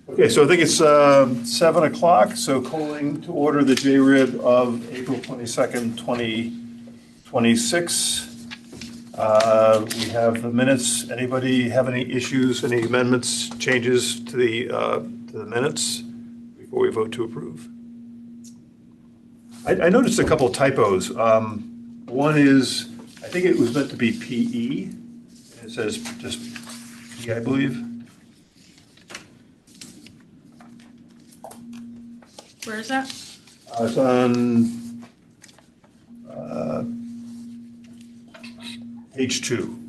Okay, so I think it's 7 o'clock, so calling to order the JRIB of April 22nd, 2026. We have the minutes. Anybody have any issues, any amendments, changes to the minutes before we vote to approve? I noticed a couple of typos. One is, I think it was meant to be PE. It says just P, I believe. Where is that? It's on page 2.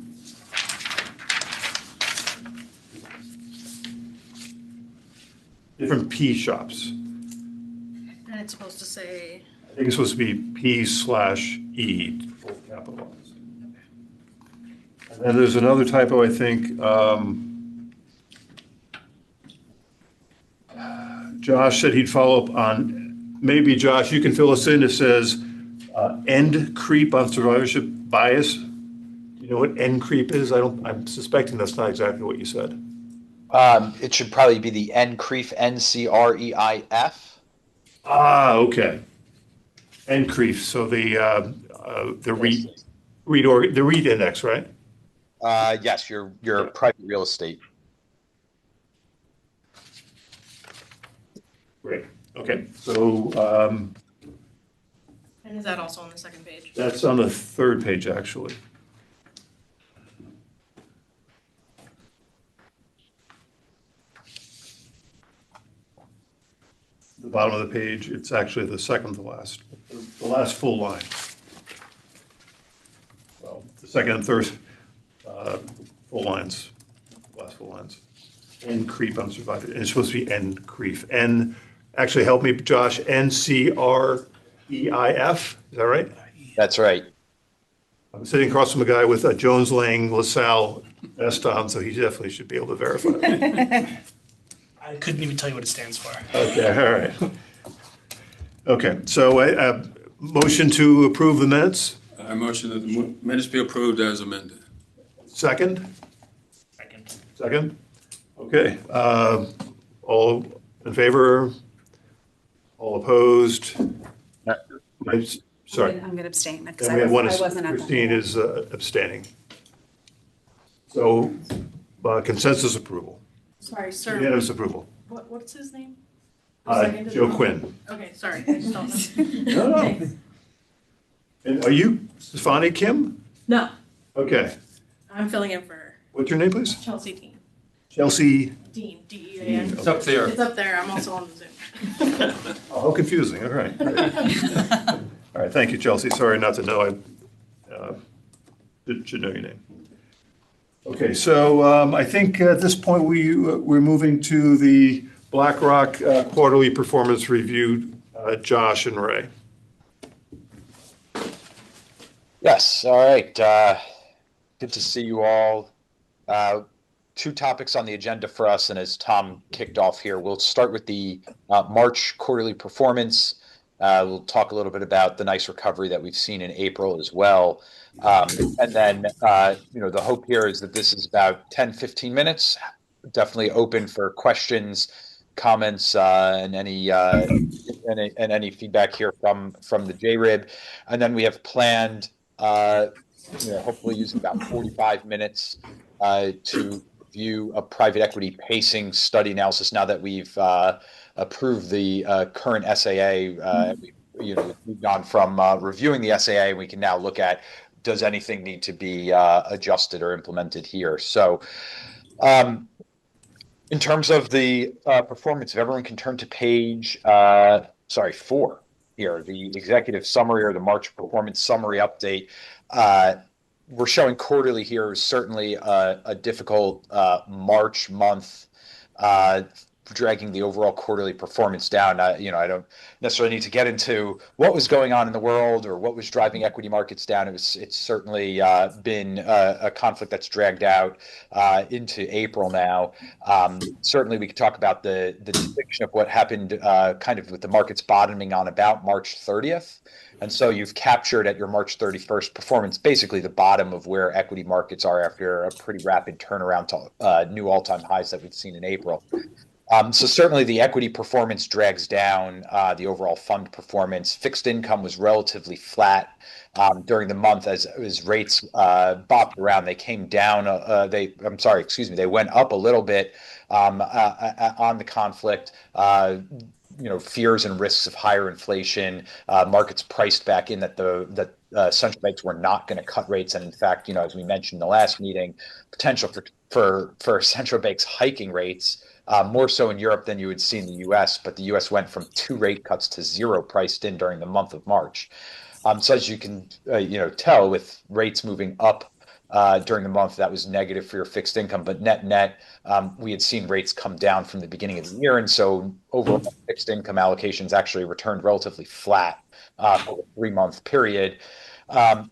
Different P shops. And it's supposed to say, I think it's supposed to be P/E, both capitalized. And then there's another typo, I think. Josh said he'd follow up on, maybe Josh, you can fill us in. It says end creep on survivorship bias. Do you know what end creep is? I'm suspecting that's not exactly what you said. It should probably be the NCREIF, NCREIF. Okay. End creep. So the REIT index, right? Yes, your private real estate. Great. Okay. So and is that also on the second page? that's on the third page, actually. The bottom of the page, it's actually the second to last, the last full line. Well, the second and third full lines, last full lines. End creep on survivor, and it's supposed to be end creep. N, actually help me, Josh, NCREIF, is that right? That's right. I'm sitting across from a guy with a Jones Lang LaSalle vest on, so he definitely should be able to verify that. I couldn't even tell you what it stands for. Okay, all right. Okay, so motion to approve the minutes? I motion that the minutes be approved as amended. Second? Second. Second? Okay, all in favor? All opposed? Sorry. I'm going to abstain because And we have one, I wasn't at Christine that. is abstaining. So consensus approval, Sorry, sir. unanimous approval. What's his name? Who seconded Joe it? Quinn. Okay, sorry, I just don't know. No, no. Thanks. And are you Stefani Kim? No, Okay. I'm filling in for her. What's your name, please? Chelsea Dean. Chelsea. Dean, D-E-A-N. It's up there. It's up there, I'm also on the Zoom. Oh, how confusing. All right. All right, thank you, Chelsea. Sorry not to know. I should know your name. Okay, so I think at this point we're moving to the BlackRock quarterly performance review. Josh and Ray. Yes. All right. Good to see you all. Two topics on the agenda for us, and as Tom kicked off here, we'll start with the March quarterly performance. We'll talk a little bit about the nice recovery that we've seen in April as well. And then, the hope here is that this is about 10, 15 minutes, definitely open for questions, comments, and any feedback here from the JRIB. And then we have planned, hopefully using about 45 minutes to view a private equity pacing study analysis now that we've approved the current SAA. We've gone from reviewing the SAA, and we can now look at, does anything need to be adjusted or implemented here? So in terms of the performance, if everyone can turn to page 4 here, the executive summary or the March performance summary update. We're showing quarterly here is certainly a difficult March month. dragging the overall quarterly performance down. I don't necessarily need to get into what was going on in the world or what was driving equity markets down. It's certainly been a conflict that's dragged out into April now. Certainly, we could talk about the depiction of what happened kind of with the markets bottoming on about March 30th. And so you've captured at your March 31st performance basically the bottom of where equity markets are after a pretty rapid turnaround to new all-time highs that we've seen in April. So certainly the equity performance drags down the overall fund performance. Fixed income was relatively flat during the month as rates bopped around. They came down. They went up a little bit on the conflict. Fears and risks of higher inflation, markets priced back in that central banks were not going to cut rates, and in fact, as we mentioned in the last meeting, potential for central banks hiking rates, more so in Europe than you would see in the U.S. But the U.S. went from 2 rate cuts to 0 priced in during the month of March. So as you can tell, with rates moving up during the month, that was negative for your fixed income. But net, we had seen rates come down from the beginning of the year. And so overall fixed income allocations actually returned relatively flat for a 3-month period. And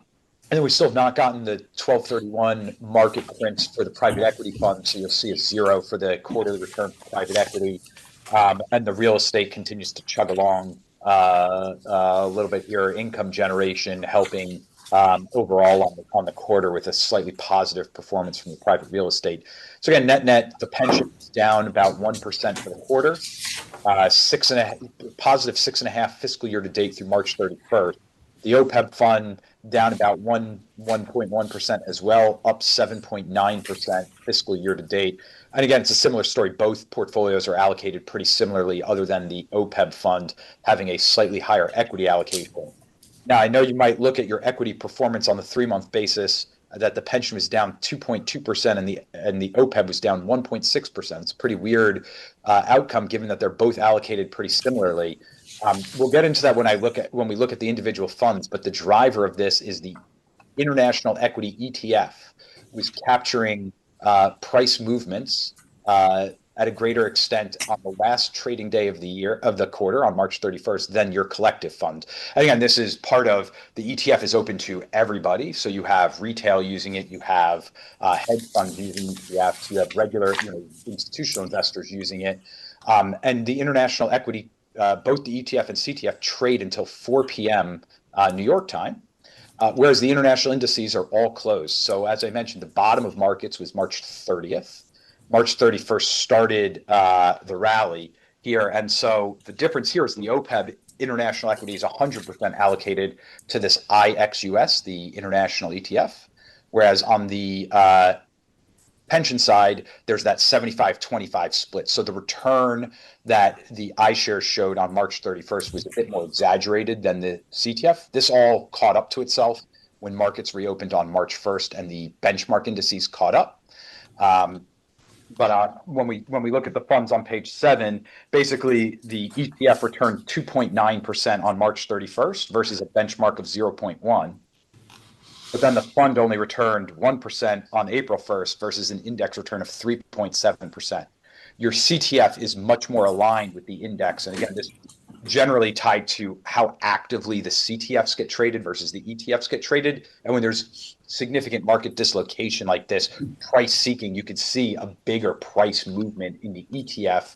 then we still have not gotten the 12/31 market prints for the private equity funds. So you'll see a 0 for the quarterly return for private equity. And the real estate continues to chug along a little bit here. Income generation helping overall on the quarter with a slightly positive performance from the private real estate. So again, net, the pension is down about 1% for the quarter, positive 6.5 fiscal year to date through March 31st. The OPEB fund down about 1.1% as well, up 7.9% fiscal year to date. And again, it's a similar story. Both portfolios are allocated pretty similarly, other than the OPEB fund having a slightly higher equity allocation. Now, I know you might look at your equity performance on the 3-month basis that the pension was down 2.2% and the OPEB was down 1.6%. It's a pretty weird outcome given that they're both allocated pretty similarly. We'll get into that when we look at the individual funds, but the driver of this is the international equity ETF was capturing price movements at a greater extent on the last trading day of the quarter on March 31st than your collective fund. And again, this is part of the ETF is open to everybody. So you have retail using it, you have hedge funds using ETFs, you have regular institutional investors using it. And the international equity, both the ETF and CTF trade until 4 p.m. New York time. Whereas the international indices are all closed. So as I mentioned, the bottom of markets was March 30th. March 31st started the rally here. And so the difference here is the OPEB international equity is 100% allocated to this IXUS, the international ETF. Whereas on the pension side, there's that 75-25 split. So the return that the iShares showed on March 31st was a bit more exaggerated than the CTF. This all caught up to itself when markets reopened on March 1st and the benchmark indices caught up. But when we look at the funds on page 7, basically the ETF returned 2.9% on March 31st versus a benchmark of 0.1. But then the fund only returned 1% on April 1st versus an index return of 3.7%. Your CTF is much more aligned with the index. And again, this generally tied to how actively the CTFs get traded versus the ETFs get traded. And when there's significant market dislocation like this, price seeking, you could see a bigger price movement in the ETF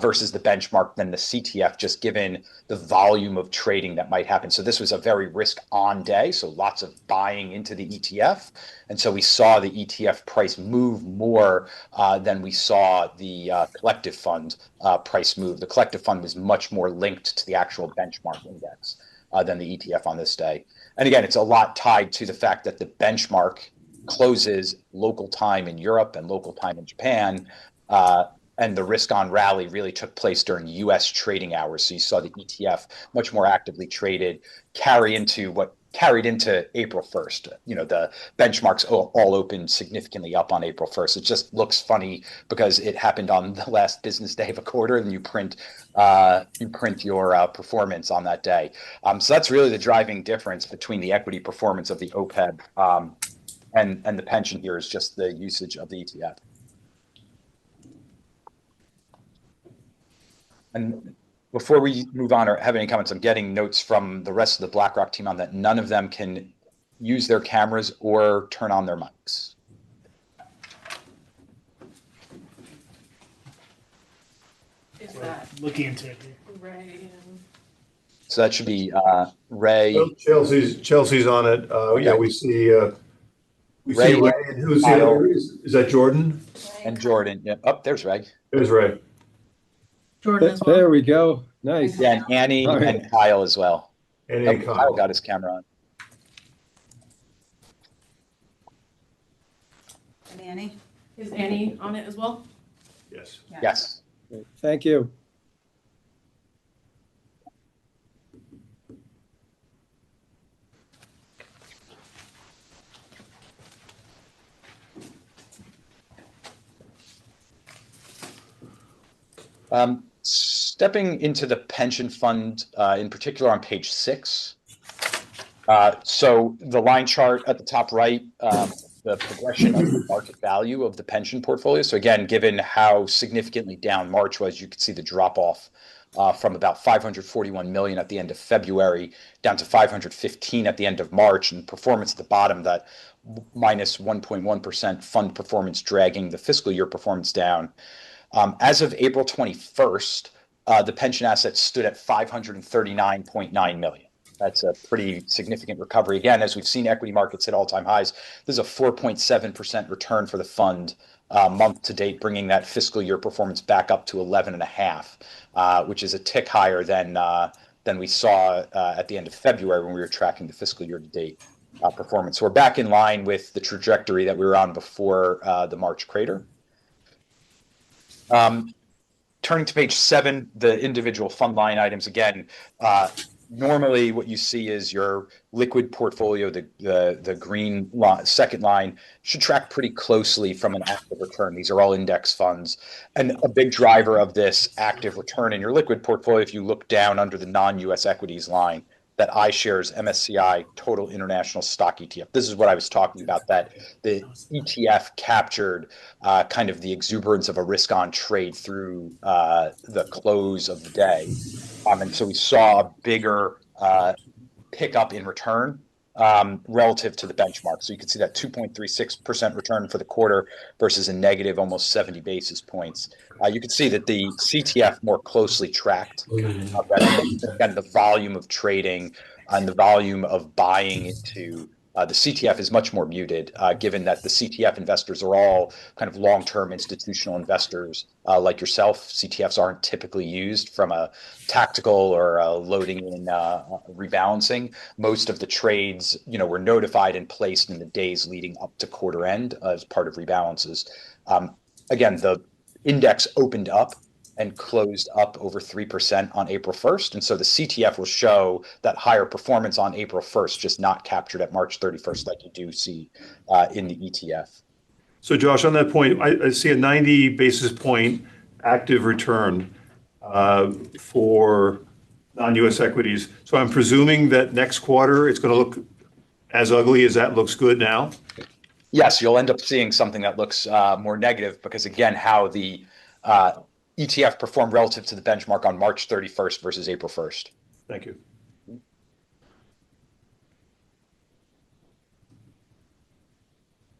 versus the benchmark than the CTF, just given the volume of trading that might happen. So this was a very risk-on day, so lots of buying into the ETF. And so we saw the ETF price move more than we saw the collective fund price move. The collective fund was much more linked to the actual benchmark index than the ETF on this day. And again, it's a lot tied to the fact that the benchmark closes local time in Europe and local time in Japan. And the risk-on rally really took place during U.S. trading hours. So you saw the ETF much more actively traded, carried into April 1st. The benchmarks all opened significantly up on April 1st. It just looks funny because it happened on the last business day of a quarter, and you print your performance on that day. So that's really the driving difference between the equity performance of the OPEB and the pension here is just the usage of the ETF. And before we move on or have any comments, I'm getting notes from the rest of the BlackRock team on that none of them can use their cameras or turn on their mics. Is that Looking into it. Ray and So that should be Ray. Chelsea's on it. Yeah, we see Ray, Ray, and who's the Kyle. other? Is that Jordan? And Jordan. Yeah. Oh, there's Ray. There's Ray. Jordan as well? There we go. Nice. Yeah, and Annie All right. and Kyle as well. Annie Oh, and Kyle Kyle. got his camera on. And Annie? Is Annie on it as well? Yes. Yes. Thank you. Stepping into the pension fund, in particular on page 6. So the line chart at the top right, the progression of the market value of the pension portfolio. So again, given how significantly down March was, you could see the drop off from about 541 million at the end of February down to 515 at the end of March, and performance at the bottom, that minus 1.1% fund performance dragging the fiscal year performance down. As of April 21st, the pension assets stood at 539.9 million. That's a pretty significant recovery. Again, as we've seen equity markets hit all-time highs, this is a 4.7% return for the fund month to date, bringing that fiscal year performance back up to 11.5, which is a tick higher than we saw at the end of February when we were tracking the fiscal year to date performance. So we're back in line with the trajectory that we were on before the March crater. Turning to page 7, the individual fund line items again. Normally, what you see is your liquid portfolio, the green second line, should track pretty closely from an active return. These are all index funds. And a big driver of this active return in your liquid portfolio, if you look down under the non-US equities line, that iShares MSCI Total International Stock ETF. This is what I was talking about, that the ETF captured kind of the exuberance of a risk-on trade through the close of the day. And so we saw a bigger pickup in return relative to the benchmark. So you can see that 2.36% return for the quarter versus a negative almost 70 basis points. You can see that the CTF more closely tracked that, again, the volume of trading and the volume of buying into the CTF is much more muted, given that the CTF investors are all kind of long-term institutional investors like yourself. CTFs aren't typically used from a tactical or a loading in rebalancing. Most of the trades, were notified and placed in the days leading up to quarter end as part of rebalances. Again, the index opened up and closed up over 3% on April 1st. And so the CTF will show that higher performance on April 1st, just not captured at March 31st like you do see in the ETF. So Josh, on that point, I see a 90 basis point active return for non-US equities. So I'm presuming that next quarter it's going to look as ugly as that looks good now? Yes, you'll end up seeing something that looks more negative because, again, how the ETF performed relative to the benchmark on March 31st versus April 1st. Thank you.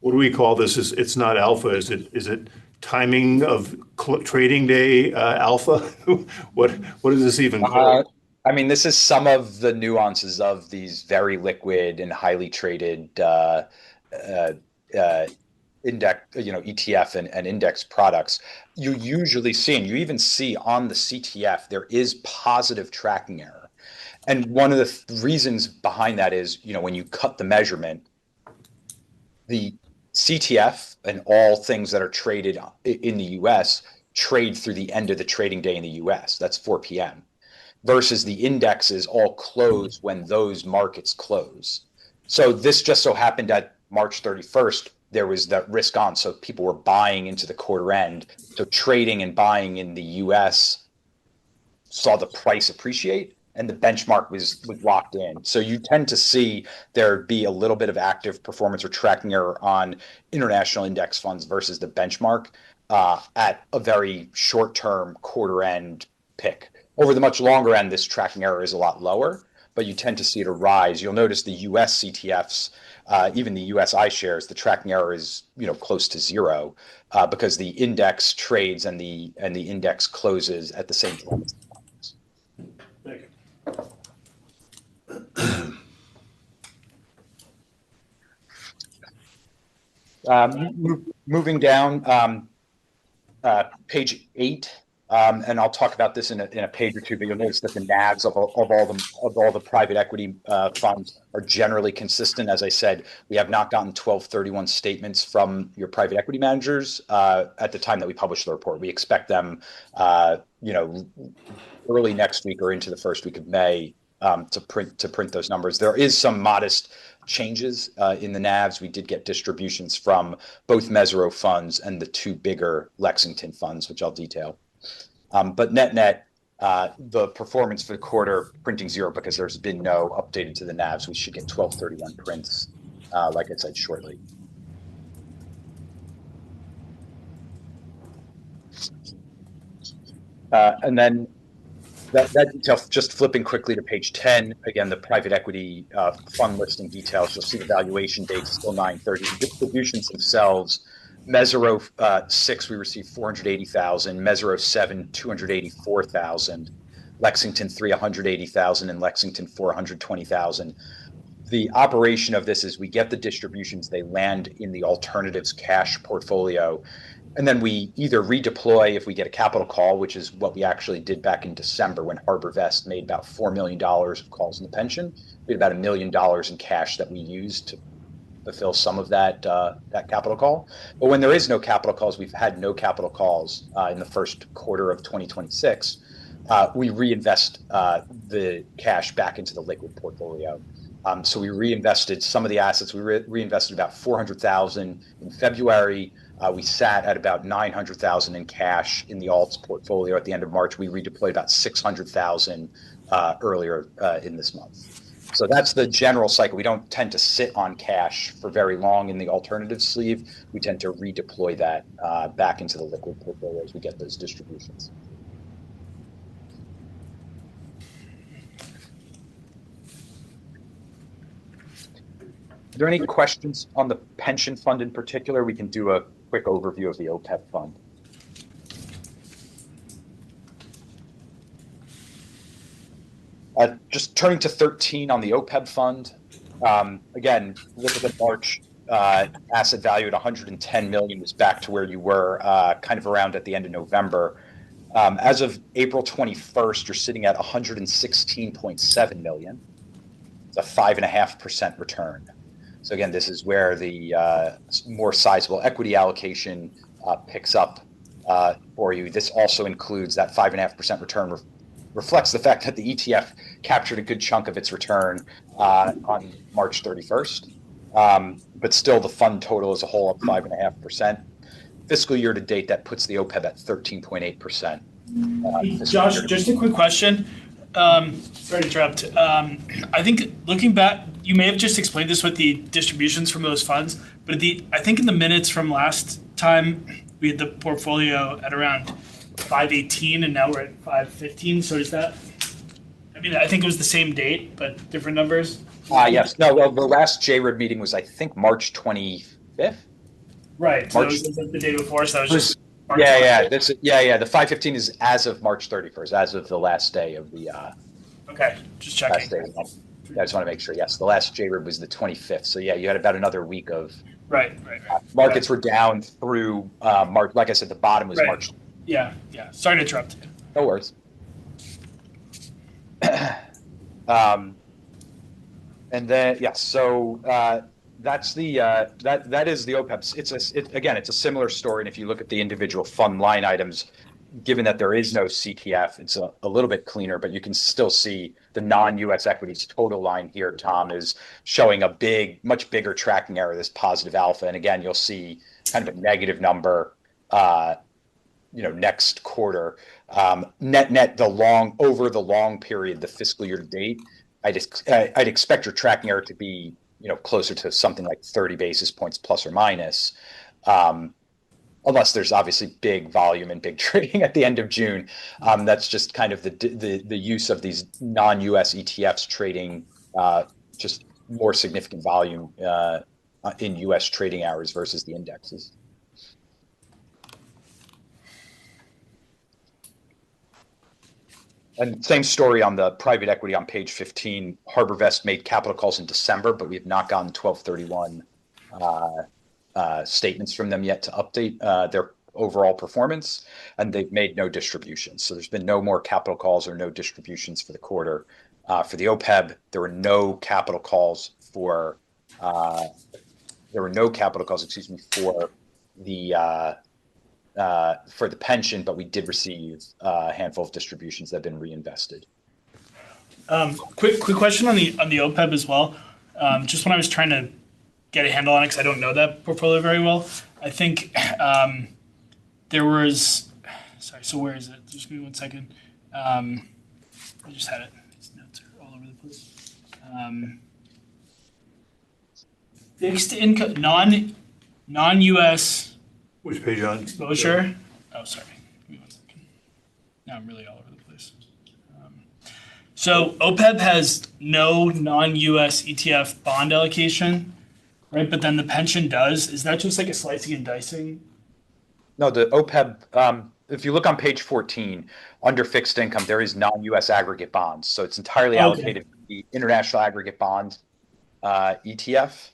What do we call this? It's not alpha. Is it timing of trading day alpha? What is this even called? I mean, this is some of the nuances of these very liquid and highly traded index, ETF and index products. You usually see, and you even see on the CTF, there is positive tracking error. And one of the reasons behind that is, when you cut the measurement, the CTF and all things that are traded in the US trade through the end of the trading day in the US. That's 4 p.m. versus the indexes all close when those markets close. So this just so happened at March 31st, there was that risk on. So people were buying into the quarter end. So trading and buying in the US saw the price appreciate and the benchmark was locked in. So you tend to see there be a little bit of active performance or tracking error on international index funds versus the benchmark at a very short-term quarter end pick. Over the much longer end, this tracking error is a lot lower, but you tend to see it arise. You'll notice the US CTFs, even the US iShares, the tracking error is close to zero because the index trades and the index closes at the same time. Thank you. Moving down, page 8, and I'll talk about this in a page or two, but you'll notice that the NAVs of all the private equity funds are generally consistent. As I said, we have not gotten 1231 statements from your private equity managers at the time that we publish the report. We expect them, early next week or into the first week of May to print those numbers. There is some modest changes in the NAVs. We did get distributions from both Mesirow funds and the 2 bigger Lexington funds, which I'll detail. But net, the performance for the quarter, printing 0 because there's been no updated to the NAVs. We should get 1231 prints, like I said, shortly. And then that detail, just flipping quickly to page 10, again, the private equity fund listing details. You'll see the valuation date still 9/30. The distributions themselves, Mesirow 6, we received 480,000. Mesirow 7, 284,000. Lexington 3, 180,000, and Lexington 4, 120,000. The operation of this is we get the distributions, they land in the alternatives cash portfolio. And then we either redeploy if we get a capital call, which is what we actually did back in December when HarborVest made about $4 million of calls in the pension. We had about $1 million in cash that we used to fulfill some of that capital call. But when there is no capital calls, we've had no capital calls in the first quarter of 2026. We reinvest the cash back into the liquid portfolio. So we reinvested some of the assets. We reinvested about $400,000 in February. We sat at about $900,000 in cash in the alts portfolio at the end of March. We redeployed about $600,000 earlier in this month. So that's the general cycle. We don't tend to sit on cash for very long in the alternative sleeve. We tend to redeploy that back into the liquid portfolio as we get those distributions. Are there any questions on the pension fund in particular? We can do a quick overview of the OPEB fund. Just turning to 13 on the OPEB fund. Again, look at the March asset value at 110 million was back to where you were kind of around at the end of November. As of April 21st, you're sitting at 116.7 million. It's a 5.5% return. So again, this is where the more sizable equity allocation picks up for you. This also includes that 5.5% return reflects the fact that the ETF captured a good chunk of its return on March 31st. But still, the fund total as a whole up 5.5%. Fiscal year to date, that puts the OPEB at 13.8%. Josh, just a quick question. Sorry to interrupt. I think looking back, you may have just explained this with the distributions from those funds, but I think in the minutes from last time, we had the portfolio at around 518 and now we're at 515. So does that, I mean, I think it was the same date, but different numbers? Yes. No, well, the last JRIB meeting was, I think, March 25th. Right. So March- it was like the day before, so that was just March Yeah. 25th. The 515 is as of March 31st, as of the last day of the Okay, just last checking. day. I just want to make sure. Yes, the last JRIB was the 25th. So yeah, you had about another week of Right. markets were down through March. Like I said, the bottom was Right. March. Yeah. Sorry to interrupt. No worries. And then so that's the that is the OPEB. Again, it's a similar story. And if you look at the individual fund line items, given that there is no CTF, it's a little bit cleaner, but you can still see the non-US equities total line here, Tom, is showing a much bigger tracking error, this positive alpha. And again, you'll see kind of a negative number, next quarter. Net, over the long period, the fiscal year to date, I'd expect your tracking error to be, closer to something like 30 basis points plus or minus. unless there's obviously big volume and big trading at the end of June. That's just kind of the use of these non-US ETFs trading just more significant volume in US trading hours versus the indexes. And same story on the private equity on page 15. HarborVest made capital calls in December, but we have not gotten 1231 statements from them yet to update their overall performance, and they've made no distributions. So there's been no more capital calls or no distributions for the quarter. For the OPEB, there were no capital calls for the pension, but we did receive a handful of distributions that have been reinvested. Quick question on the OPEB as well. Just when I was trying to get a handle on it, because I don't know that portfolio very well, I think there was, sorry, so where is it? Just give me 1 second. I just had it. These notes are all over the place. Fixed income, non-US Which page on? exposure. Oh, sorry. Give me 1 second. Now I'm really all over the place. So OPEB has no non-US ETF bond allocation, right? But then the pension does. Is that just like a slicing and dicing? No, the OPEB, if you look on page 14, under fixed income, there is non-US aggregate bonds. So it's entirely Okay. allocated to the international aggregate bond ETF.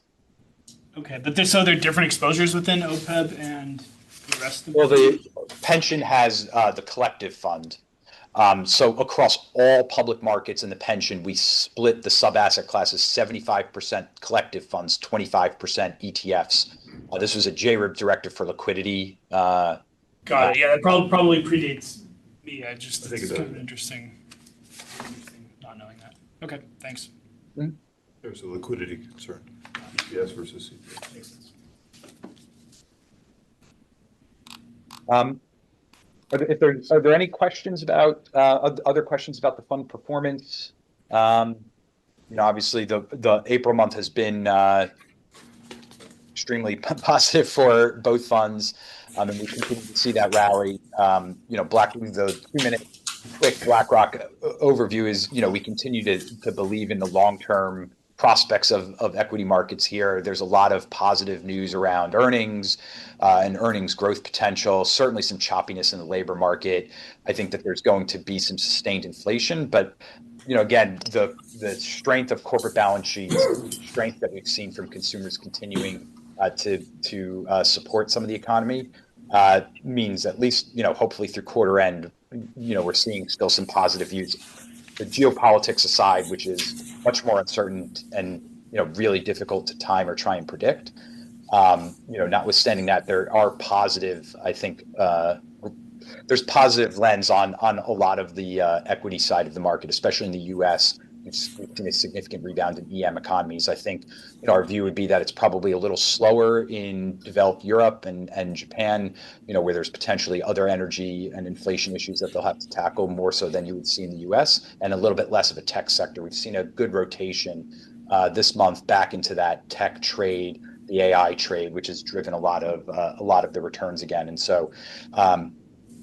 Okay, but so there are different exposures within OPEB and the rest of Well, the pension has the collective fund. So across all public markets in the pension, we split the sub-asset classes 75% collective funds, 25% ETFs. This was a JRIB directive for liquidity. Got it. Yeah, that probably predates me. I think It's it kind does. of interesting not knowing that. Okay, thanks. There's a liquidity concern, ETFs versus CPS. Makes sense. Are there any questions about other questions about the fund performance? Obviously the April month has been extremely positive for both funds, and we continue to see that rally. The 2-minute quick BlackRock overview is, we continue to believe in the long-term prospects of equity markets here. There's a lot of positive news around earnings and earnings growth potential, certainly some choppiness in the labor market. I think that there's going to be some sustained inflation, but again, the strength of corporate balance sheets, strength that we've seen from consumers continuing to support some of the economy means at least, hopefully through quarter end, we're seeing still some positive views. The geopolitics aside, which is much more uncertain and really difficult to time or try and predict, notwithstanding that, there are positive, I think, there's positive lens on a lot of the equity side of the market, especially in the U.S. We've seen a significant rebound in EM economies. I think our view would be that it's probably a little slower in developed Europe and Japan, where there's potentially other energy and inflation issues that they'll have to tackle more so than you would see in the U.S., and a little bit less of a tech sector. We've seen a good rotation this month back into that tech trade, the AI trade, which has driven a lot of the returns again. And so,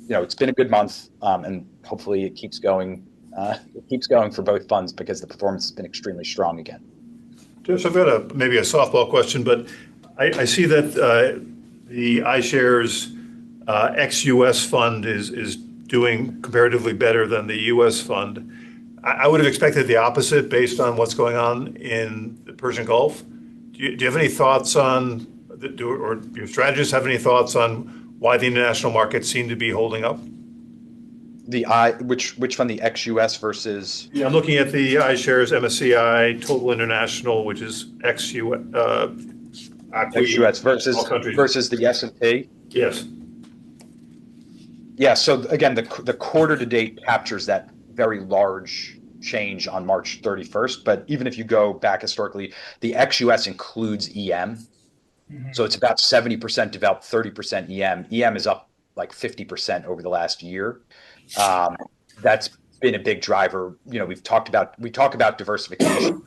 it's been a good month, and hopefully it keeps going. It keeps going for both funds because the performance has been extremely strong again. Josh, I've got maybe a softball question, but I see that the iShares ex-US fund is doing comparatively better than the US fund. I would have expected the opposite based on what's going on in the Persian Gulf. Do you have any thoughts on, or your strategists have any thoughts on why the international markets seem to be holding up? Which fund, the ex-US versus? Yeah, I'm looking at the iShares MSCI Total International, which is ex-US. ex-US versus the S&P? Yes. Yeah, so again, the quarter to date captures that very large change on March 31st. But even if you go back historically, the ex-US includes EM. Mm-hmm. So it's about 70% developed, 30% EM. EM is up like 50% over the last year. That's been a big driver. We talk about diversification.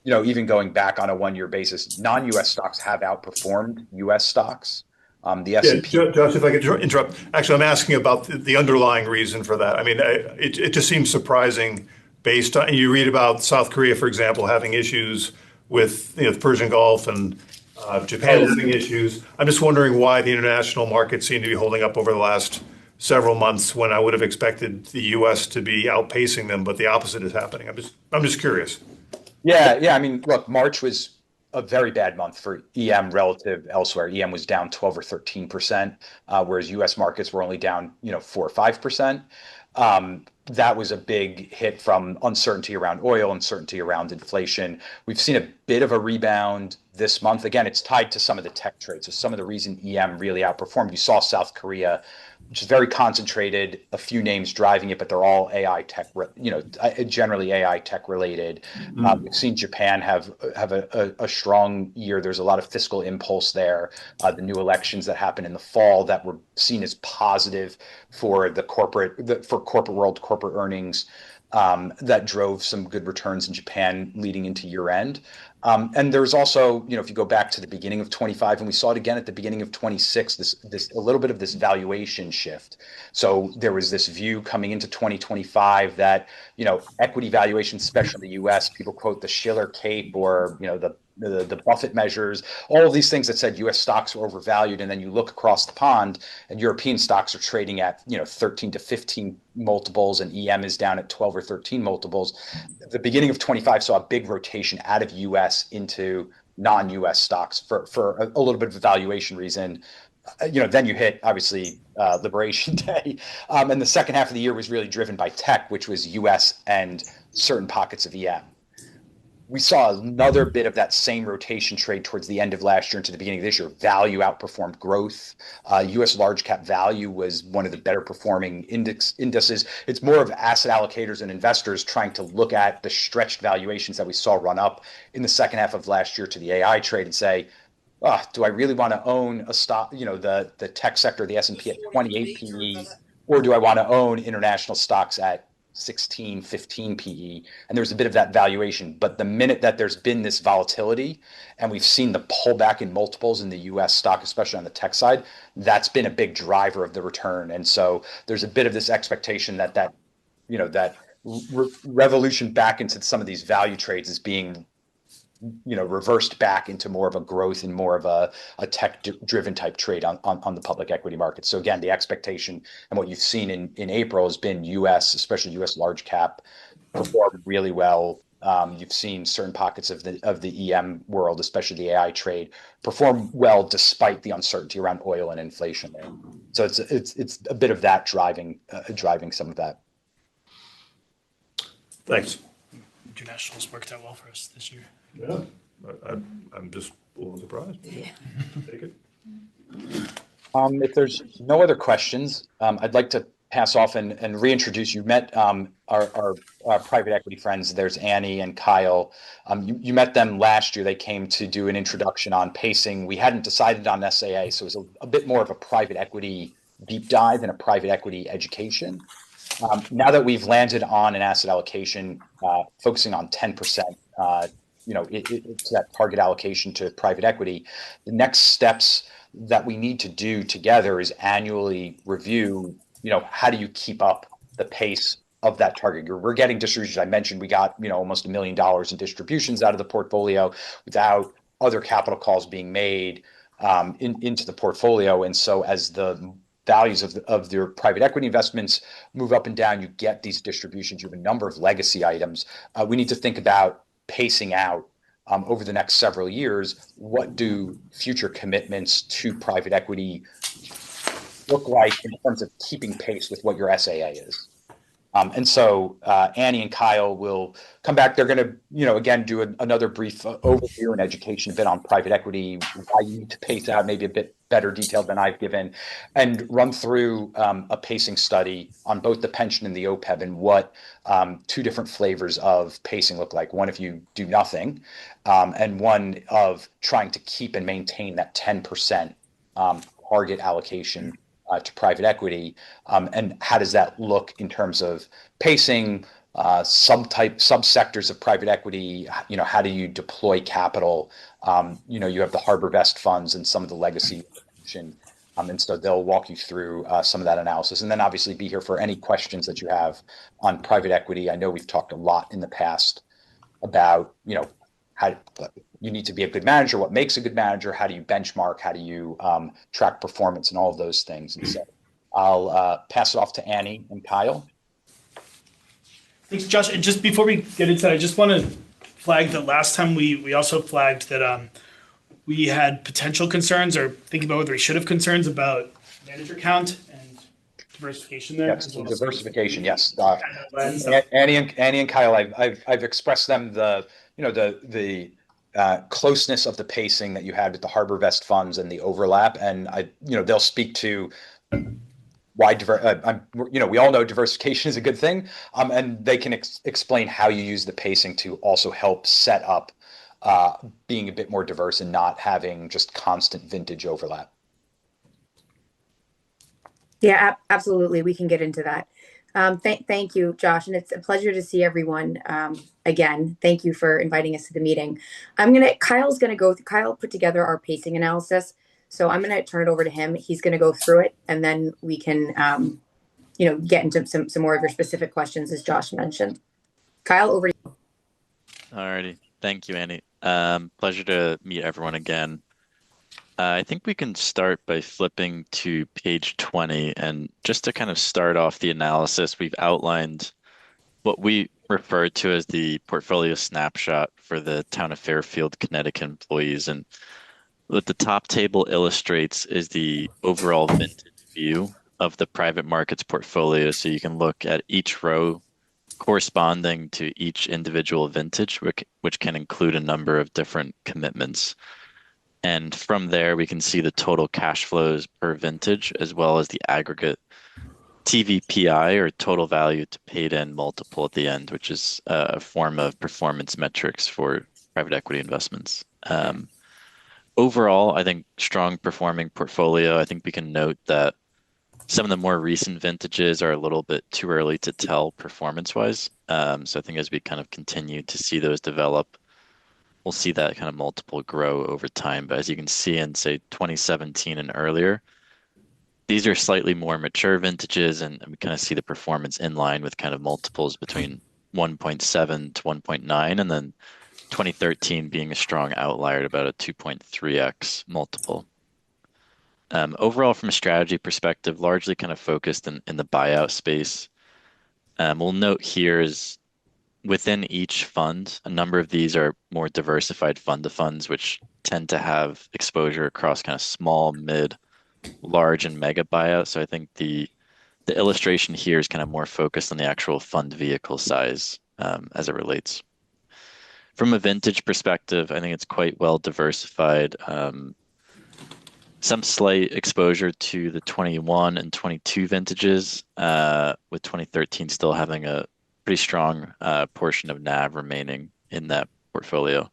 Even going back on a 1-year basis, non-US stocks have outperformed US stocks. The Yeah, S&P. Josh, if I could interrupt. Actually, I'm asking about the underlying reason for that. I mean, it just seems surprising based on, you read about South Korea, for example, having issues with, the Persian Gulf and Japan having issues. I'm just wondering why the international markets seem to be holding up over the last several months when I would have expected the U.S. to be outpacing them, but the opposite is happening. I'm just curious. Yeah. I mean, look, March was a very bad month for EM relative elsewhere. EM was down 12 or 13%, whereas US markets were only down, 4 or 5%. That was a big hit from uncertainty around oil, uncertainty around inflation. We've seen a bit of a rebound this month. Again, it's tied to some of the tech trades. So some of the reason EM really outperformed, you saw South Korea, which is very concentrated, a few names driving it, but they're all AI tech, generally AI tech related. We've seen Japan have a strong year. There's a lot of fiscal impulse there. The new elections that happened in the fall that were seen as positive for corporate world, corporate earnings, that drove some good returns in Japan leading into year end. And there's also, if you go back to the beginning of 25, and we saw it again at the beginning of 26, this a little bit of this valuation shift. So there was this view coming into 2025 that, equity valuations, especially in the US, people quote the Shiller Cape or, the Buffett measures, all of these things that said US stocks were overvalued. And then you look across the pond and European stocks are trading at, 13 to 15 multiples, and EM is down at 12 or 13 multiples. The beginning of 25 saw a big rotation out of US into non-US stocks for a little bit of a valuation reason. Then you hit obviously Liberation Day, and the second half of the year was really driven by tech, which was US and certain pockets of EM. We saw another bit of that same rotation trade towards the end of last year into the beginning of this year. Value outperformed growth. U.S. large cap value was one of the better performing indices. It's more of asset allocators and investors trying to look at the stretched valuations that we saw run up in the second half of last year to the AI trade and say, do I really want to own a stock, the tech sector, the S&P at 28 PE, or do I want to own international stocks at 16, 15 PE? And there's a bit of that valuation. But the minute that there's been this volatility and we've seen the pullback in multiples in the US stock, especially on the tech side, that's been a big driver of the return. And so there's a bit of this expectation that revolution back into some of these value trades is being reversed back into more of a growth and more of a tech-driven type trade on the public equity market. So again, the expectation and what you've seen in April has been U.S., especially U.S. large cap, performed really well. You've seen certain pockets of the EM world, especially the AI trade, perform well despite the uncertainty around oil and inflation there. So it's a bit of that driving some of that. Thanks. Internationals worked out well for us this year. Yeah, I'm just a little surprised. Yeah. Take it. If there's no other questions, I'd like to pass off and reintroduce. You met our private equity friends. There's Annie and Kyle. You met them last year. They came to do an introduction on pacing. We hadn't decided on SAA, so it was a bit more of a private equity deep dive and a private equity education. Now that we've landed on an asset allocation, focusing on 10%, it's that target allocation to private equity. The next steps that we need to do together is annually review, how do you keep up the pace of that target? We're getting distributions. I mentioned we got, almost $1 million in distributions out of the portfolio without other capital calls being made into the portfolio. And so as the values of their private equity investments move up and down, you get these distributions. You have a number of legacy items. We need to think about pacing out over the next several years. What do future commitments to private equity look like in terms of keeping pace with what your SAA is? And so Annie and Kyle will come back. They're going to, again, do another brief overview and education a bit on private equity, why you need to pace out maybe a bit better detail than I've given, and run through a pacing study on both the pension and the OPEB and what two different flavors of pacing look like. One if you do nothing, and one of trying to keep and maintain that 10% target allocation to private equity, and how does that look in terms of pacing, subsectors of private equity? How do you deploy capital? You have the Harbor Vest funds and some of the legacy And so they'll walk you through some of that analysis, and then obviously be here for any questions that you have on private equity. I know we've talked a lot in the past about, how you need to be a good manager, what makes a good manager, how do you benchmark, how do you track performance, and all of those things. And so I'll pass it off to Annie and Kyle. Thanks, Josh. And just before we get into that, I just want to flag that last time we also flagged that we had potential concerns or thinking about whether we should have concerns about manager count and diversification there. Yes, as well. diversification. Yes, So- Annie and Kyle. I've expressed them the closeness of the pacing that you had with the Harbor Vest funds and the overlap, and they'll speak to why we all know diversification is a good thing, and they can explain how you use the pacing to also help set up being a bit more diverse and not having just constant vintage overlap. Yeah, absolutely. We can get into that. Thank you, Josh, and it's a pleasure to see everyone again. Thank you for inviting us to the meeting. Kyle put together our pacing analysis, so I'm gonna turn it over to him. He's gonna go through it, and then we can, get into some more of your specific questions, as Josh mentioned. Kyle, over to you. Alrighty, thank you, Annie. Pleasure to meet everyone again. I think we can start by flipping to page 20, and just to kind of start off the analysis, we've outlined what we refer to as the portfolio snapshot for the town of Fairfield, Connecticut employees. And what the top table illustrates is the overall vintage view of the private markets portfolio. So you can look at each row corresponding to each individual vintage, which can include a number of different commitments. And from there, we can see the total cash flows per vintage, as well as the aggregate TVPI, or total value to paid in multiple at the end, which is a form of performance metrics for private equity investments. Overall, I think strong performing portfolio. I think we can note that some of the more recent vintages are a little bit too early to tell performance-wise. So I think as we kind of continue to see those develop, we'll see that kind of multiple grow over time. But as you can see in, say, 2017 and earlier, these are slightly more mature vintages, and we kind of see the performance in line with kind of multiples between 1.7 to 1.9, and then 2013 being a strong outlier at about a 2.3x multiple. Overall, from a strategy perspective, largely kind of focused in the buyout space. We'll note here is within each fund, a number of these are more diversified fund to funds, which tend to have exposure across kind of small, mid, large, and mega buyouts. So I think the illustration here is kind of more focused on the actual fund vehicle size as it relates. From a vintage perspective, I think it's quite well diversified. Some slight exposure to the 21 and 22 vintages, with 2013 still having a pretty strong portion of NAV remaining in that portfolio.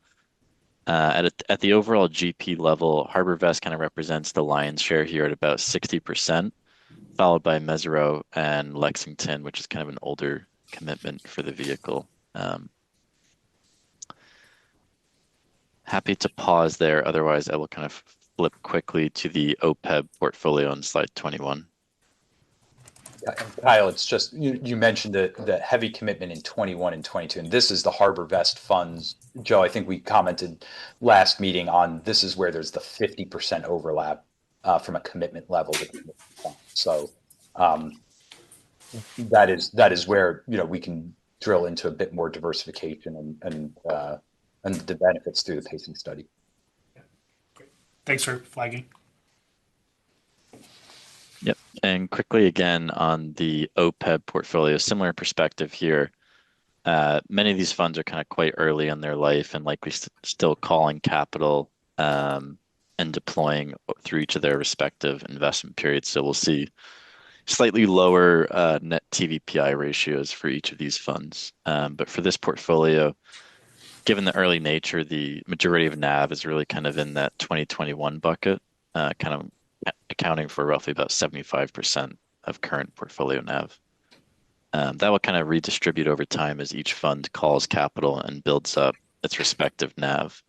At the overall GP level, Harbor Vest kind of represents the lion's share here at about 60%, followed by Mesirow and Lexington, which is kind of an older commitment for the vehicle. Happy to pause there. Otherwise, I will kind of flip quickly to the OPEB portfolio on slide 21. Kyle, it's just you mentioned the heavy commitment in 21 and 22, and this is the Harbor Vest funds. Joe, I think we commented last meeting on this is where there's the 50% overlap from a commitment level. So that is where we can drill into a bit more diversification and the benefits through the pacing study. Thanks for flagging. Yep. And quickly again on the OPEB portfolio, similar perspective here. Many of these funds are kind of quite early in their life and likely still calling capital and deploying through each of their respective investment periods. So we'll see slightly lower net TVPI ratios for each of these funds. But for this portfolio, given the early nature, the majority of NAV is really kind of in that 2021 bucket, kind of accounting for roughly about 75% of current portfolio NAV. That will kind of redistribute over time as each fund calls capital and builds up its respective NAV.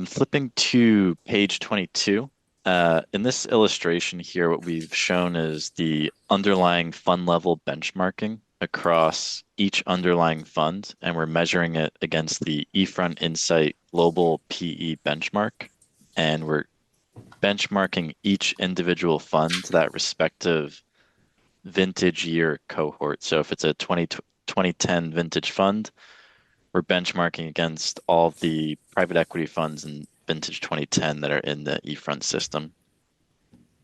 Flipping to page 22, In this illustration here, what we've shown is the underlying fund level benchmarking across each underlying fund, and we're measuring it against the eFront Insight Global PE benchmark. And we're benchmarking each individual fund to that respective vintage year cohort. So if it's a 2010 vintage fund, we're benchmarking against all the private equity funds in vintage 2010 that are in the eFront system.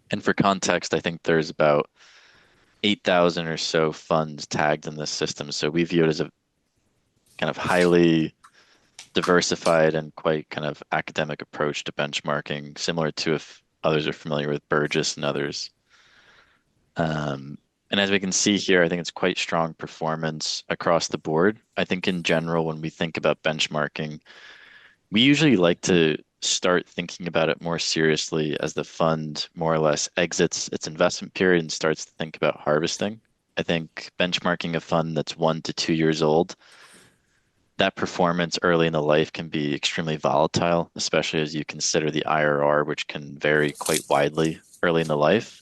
And for context, I think there's about 8,000 or so funds tagged in this system. So we view it as a kind of highly diversified and quite kind of academic approach to benchmarking, similar to if others are familiar with Burgess and others. And as we can see here, I think it's quite strong performance across the board. I think in general, when we think about benchmarking, we usually like to start thinking about it more seriously as the fund more or less exits its investment period and starts to think about harvesting. I think benchmarking a fund that's 1 to 2 years old, that performance early in the life can be extremely volatile, especially as you consider the IRR, which can vary quite widely early in the life.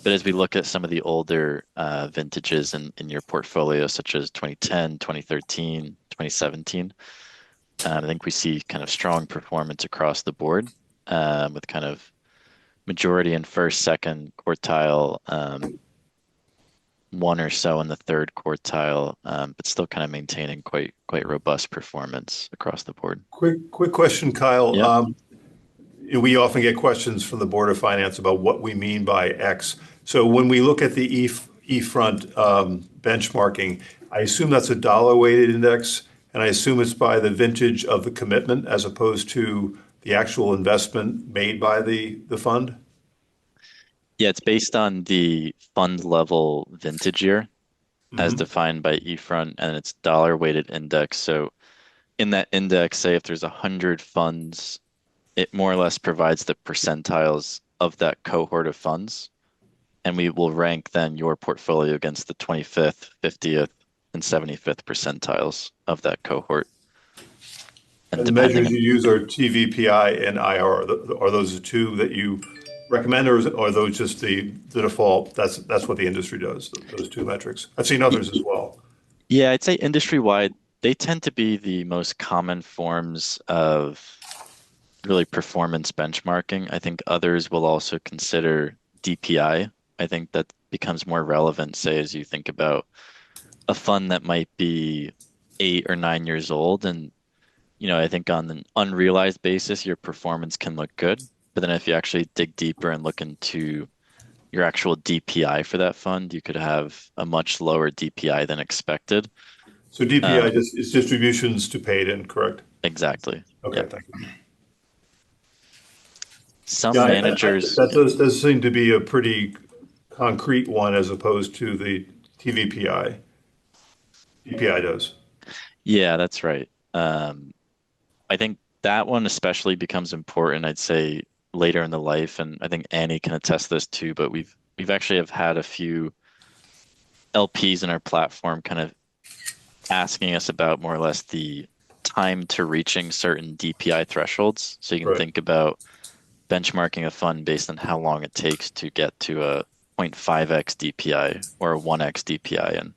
But as we look at some of the older vintages in your portfolio, such as 2010, 2013, 2017, I think we see kind of strong performance across the board with kind of majority in first, second quartile, one or so in the third quartile, but still kind of maintaining quite robust performance across the board. Quick question, Kyle. Yeah. We often get questions from the Board of Finance about what we mean by X. So when we look at the eFront benchmarking, I assume that's a dollar-weighted index, and I assume it's by the vintage of the commitment as opposed to the actual investment made by the fund? Yeah, it's based on the fund level vintage year as defined by eFront, and it's dollar-weighted index. So in that index, say if there's 100 funds, it more or less provides the percentiles of that cohort of funds. And we will rank then your portfolio against the 25th, 50th, and 75th percentiles of that cohort. And the measures you use are TVPI and IR. Are those the two that you recommend, or are those just the default? That's what the industry does, those two metrics. I've seen others as well. Yeah, I'd say industry-wide, they tend to be the most common forms of really performance benchmarking. I think others will also consider DPI. I think that becomes more relevant, say, as you think about a fund that might be 8 or 9 years old. And, I think on an unrealized basis, your performance can look good. But then if you actually dig deeper and look into your actual DPI for that fund, you could have a much lower DPI than expected. So DPI is distributions to paid in, correct? Exactly. Okay, Yep. thank you. Some Yeah, managers. that does seem to be a pretty concrete one as opposed to the TVPI. DPI does. Yeah, that's right. I think that one especially becomes important, I'd say, later in the life, and I think Annie can attest this too, but we've actually have had a few LPs in our platform kind of asking us about more or less the time to reaching certain DPI thresholds. So you can Right. think about benchmarking a fund based on how long it takes to get to a 0.5x DPI or a 1x DPI. And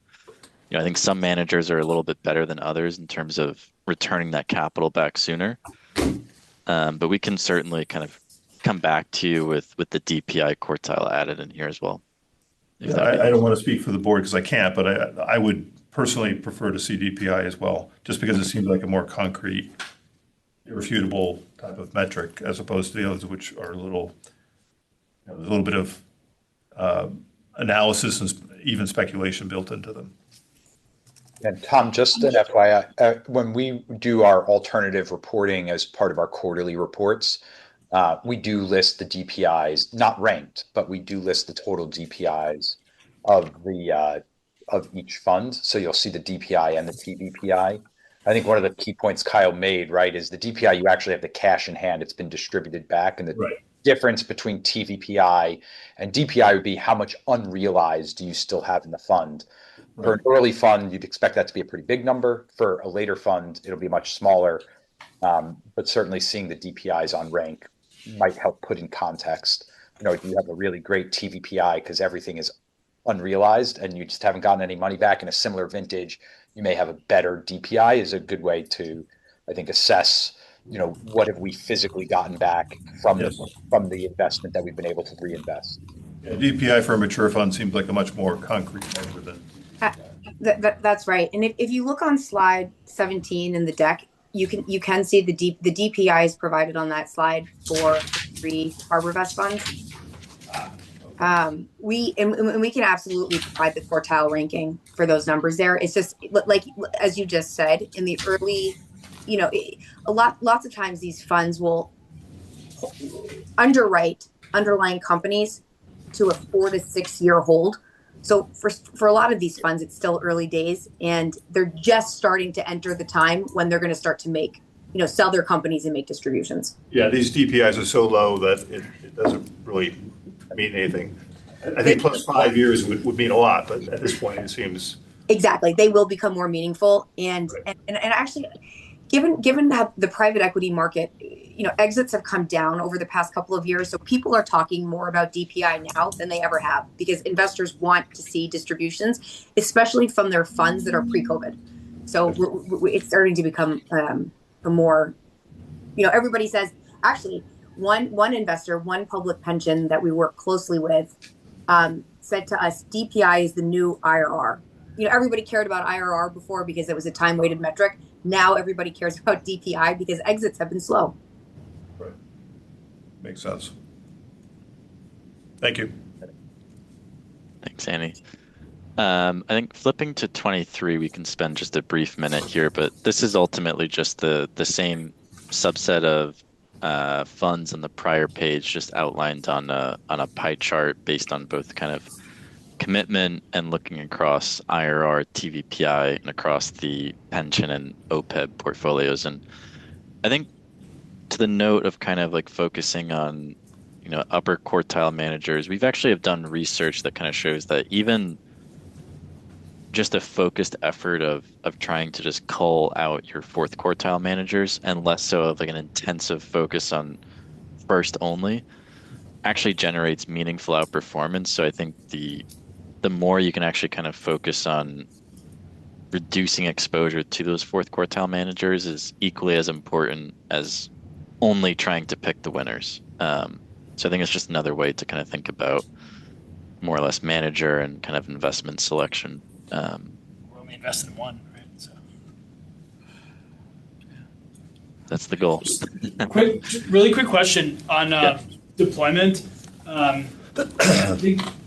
I think some managers are a little bit better than others in terms of returning that capital back sooner. But we can certainly kind of come back to you with the DPI quartile added in here as well. Yeah, I don't want to speak for the board because I can't, but I would personally prefer to see DPI as well, just because it seems like a more concrete, irrefutable type of metric as opposed to the others, which are there's a little bit of analysis and even speculation built into them. And Tom, just an FYI, when we do our alternative reporting as part of our quarterly reports, we do list the DPIs, not ranked, but we do list the total DPIs of each fund. So you'll see the DPI and the TVPI. I think one of the key points Kyle made, right, is the DPI, you actually have the cash in hand. It's been distributed back. And the Right. difference between TVPI and DPI would be how much unrealized do you still have in the fund. Right. For an early fund, you'd expect that to be a pretty big number. For a later fund, it'll be much smaller. But certainly seeing the DPIs on rank might help put in context. You know, you have a really great TVPI because everything is unrealized and you just haven't gotten any money back. In a similar vintage, you may have a better DPI is a good way to, I think, assess, you know, what have we physically gotten back from Yes. from the investment that we've been able to reinvest. Yeah, DPI for a mature fund seems like a much more concrete measure than. That's right. And if you look on slide 17 in the deck, you can see the DPI is provided on that slide for 3 HarborVest funds. We can absolutely provide the quartile ranking for those numbers there. It's just like, as you just said, in the early, you know, lots of times these funds will underwrite underlying companies to a 4 to 6 year hold. So for a lot of these funds, it's still early days, and they're just starting to enter the time when they're going to start to make, you know, sell their companies and make distributions. Yeah, these DPIs are so low that it doesn't really mean anything. I think plus 5 years would mean a lot, but at this point, it seems. Exactly, they will become more meaningful, and actually, given how the private equity market, you know, exits have come down over the past couple of years, so people are talking more about DPI now than they ever have because investors want to see distributions, especially from their funds that are pre-COVID. So it's starting to become a more, you know, everybody says, actually, one investor, one public pension that we work closely with, said to us, DPI is the new IRR. You know, everybody cared about IRR before because it was a time-weighted metric. Now everybody cares about DPI because exits have been slow. Right. Makes sense. Thank you. Thanks, Annie. I think flipping to 23, we can spend just a brief minute here, but this is ultimately just the same subset of funds on the prior page, just outlined on a pie chart based on both kind of commitment and looking across IRR, TVPI, and across the pension and OPEB portfolios. And I think to the note of kind of like focusing on, you know, upper quartile managers, we've actually have done research that kind of shows that even just a focused effort of trying to just cull out your fourth quartile managers and less so of like an intensive focus on first only actually generates meaningful outperformance. So I think the more you can actually kind of focus on reducing exposure to those fourth quartile managers is equally as important as only trying to pick the winners. So I think it's just another way to kind of think about more or less manager and kind of investment selection. We're only invested in one, right? So That's the goal. really quick question on deployment. I think how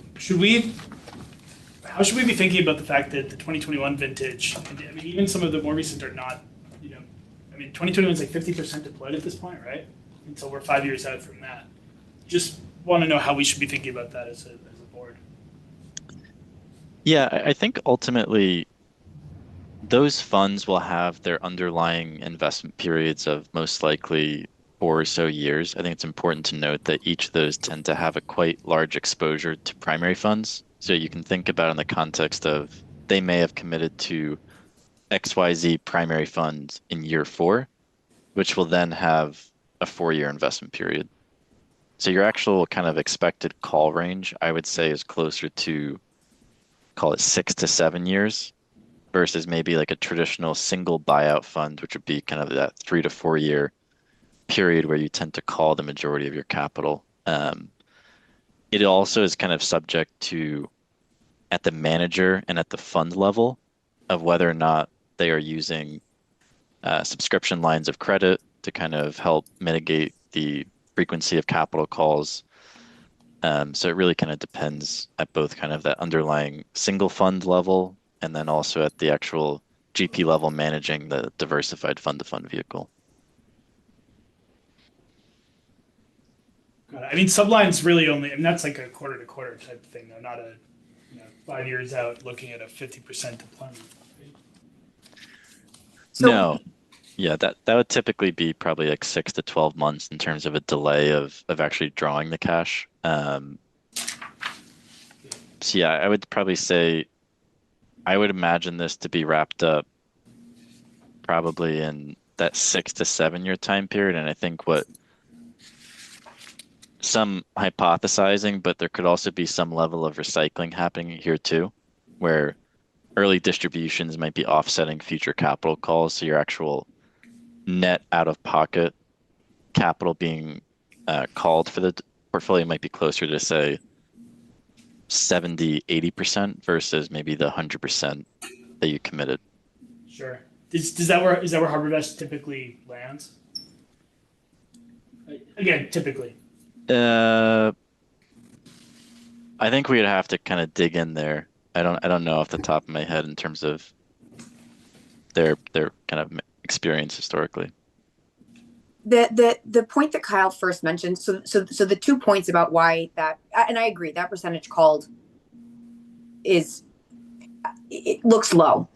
should we be thinking about the fact that the 2021 vintage, and I mean, even some of the more recent are not, you know, I mean, 2021 is like 50% deployed at this point, right? Until we're 5 years out from that. Just want to know how we should be thinking about that as a board. Yeah, I think ultimately those funds will have their underlying investment periods of most likely 4 or so years. I think it's important to note that each of those tend to have a quite large exposure to primary funds. So you can think about it in the context of they may have committed to XYZ primary fund in year 4, which will then have a 4-year investment period. So your actual kind of expected call range, I would say, is closer to, call it 6 to 7 years versus maybe like a traditional single buyout fund, which would be kind of that 3 to 4 year period where you tend to call the majority of your capital. It also is kind of subject to, at the manager and at the fund level, of whether or not they are using subscription lines of credit to kind of help mitigate the frequency of capital calls. So it really kind of depends at both kind of that underlying single fund level and then also at the actual GP level managing the diversified fund-to-fund vehicle. I mean, subline's really only, I mean, that's like a quarter to quarter type of thing, though, not a, 5 years out looking at a 50% deployment. Right? So, No. Yeah, that would typically be probably like 6 to 12 months in terms of a delay of actually drawing the cash. So yeah, I would probably say I would imagine this to be wrapped up probably in that 6 to 7 year time period. And I think what some hypothesizing, but there could also be some level of recycling happening here too, where early distributions might be offsetting future capital calls. So your actual net out of pocket capital being called for the portfolio might be closer to, say, 70, 80% versus maybe the 100% that you committed. Sure. Is that where HarborVest typically lands? Again, typically. I think we'd have to kind of dig in there. I don't know off the top of my head in terms of their kind of experience historically. The point that Kyle first mentioned, so the 2 points about why that, and I agree, that percentage called it looks low.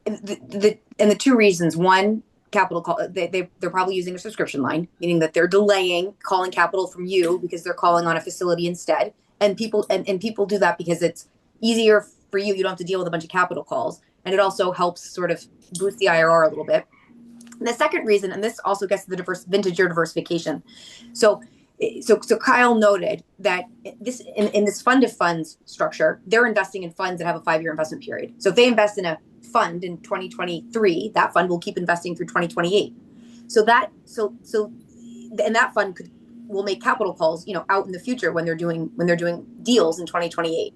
The 2 reasons: one, capital call, they're probably using a subscription line, meaning that they're delaying calling capital from you because they're calling on a facility instead. And people do that because it's easier for you. You don't have to deal with a bunch of capital calls, and it also helps sort of boost the IRR a little bit. And the second reason, and this also gets to the vintage year diversification. So Kyle noted that this in this fund of funds structure, they're investing in funds that have a 5-year investment period. So if they invest in a fund in 2023, that fund will keep investing through 2028. And that fund will make capital calls, out in the future when they're doing deals in 2028.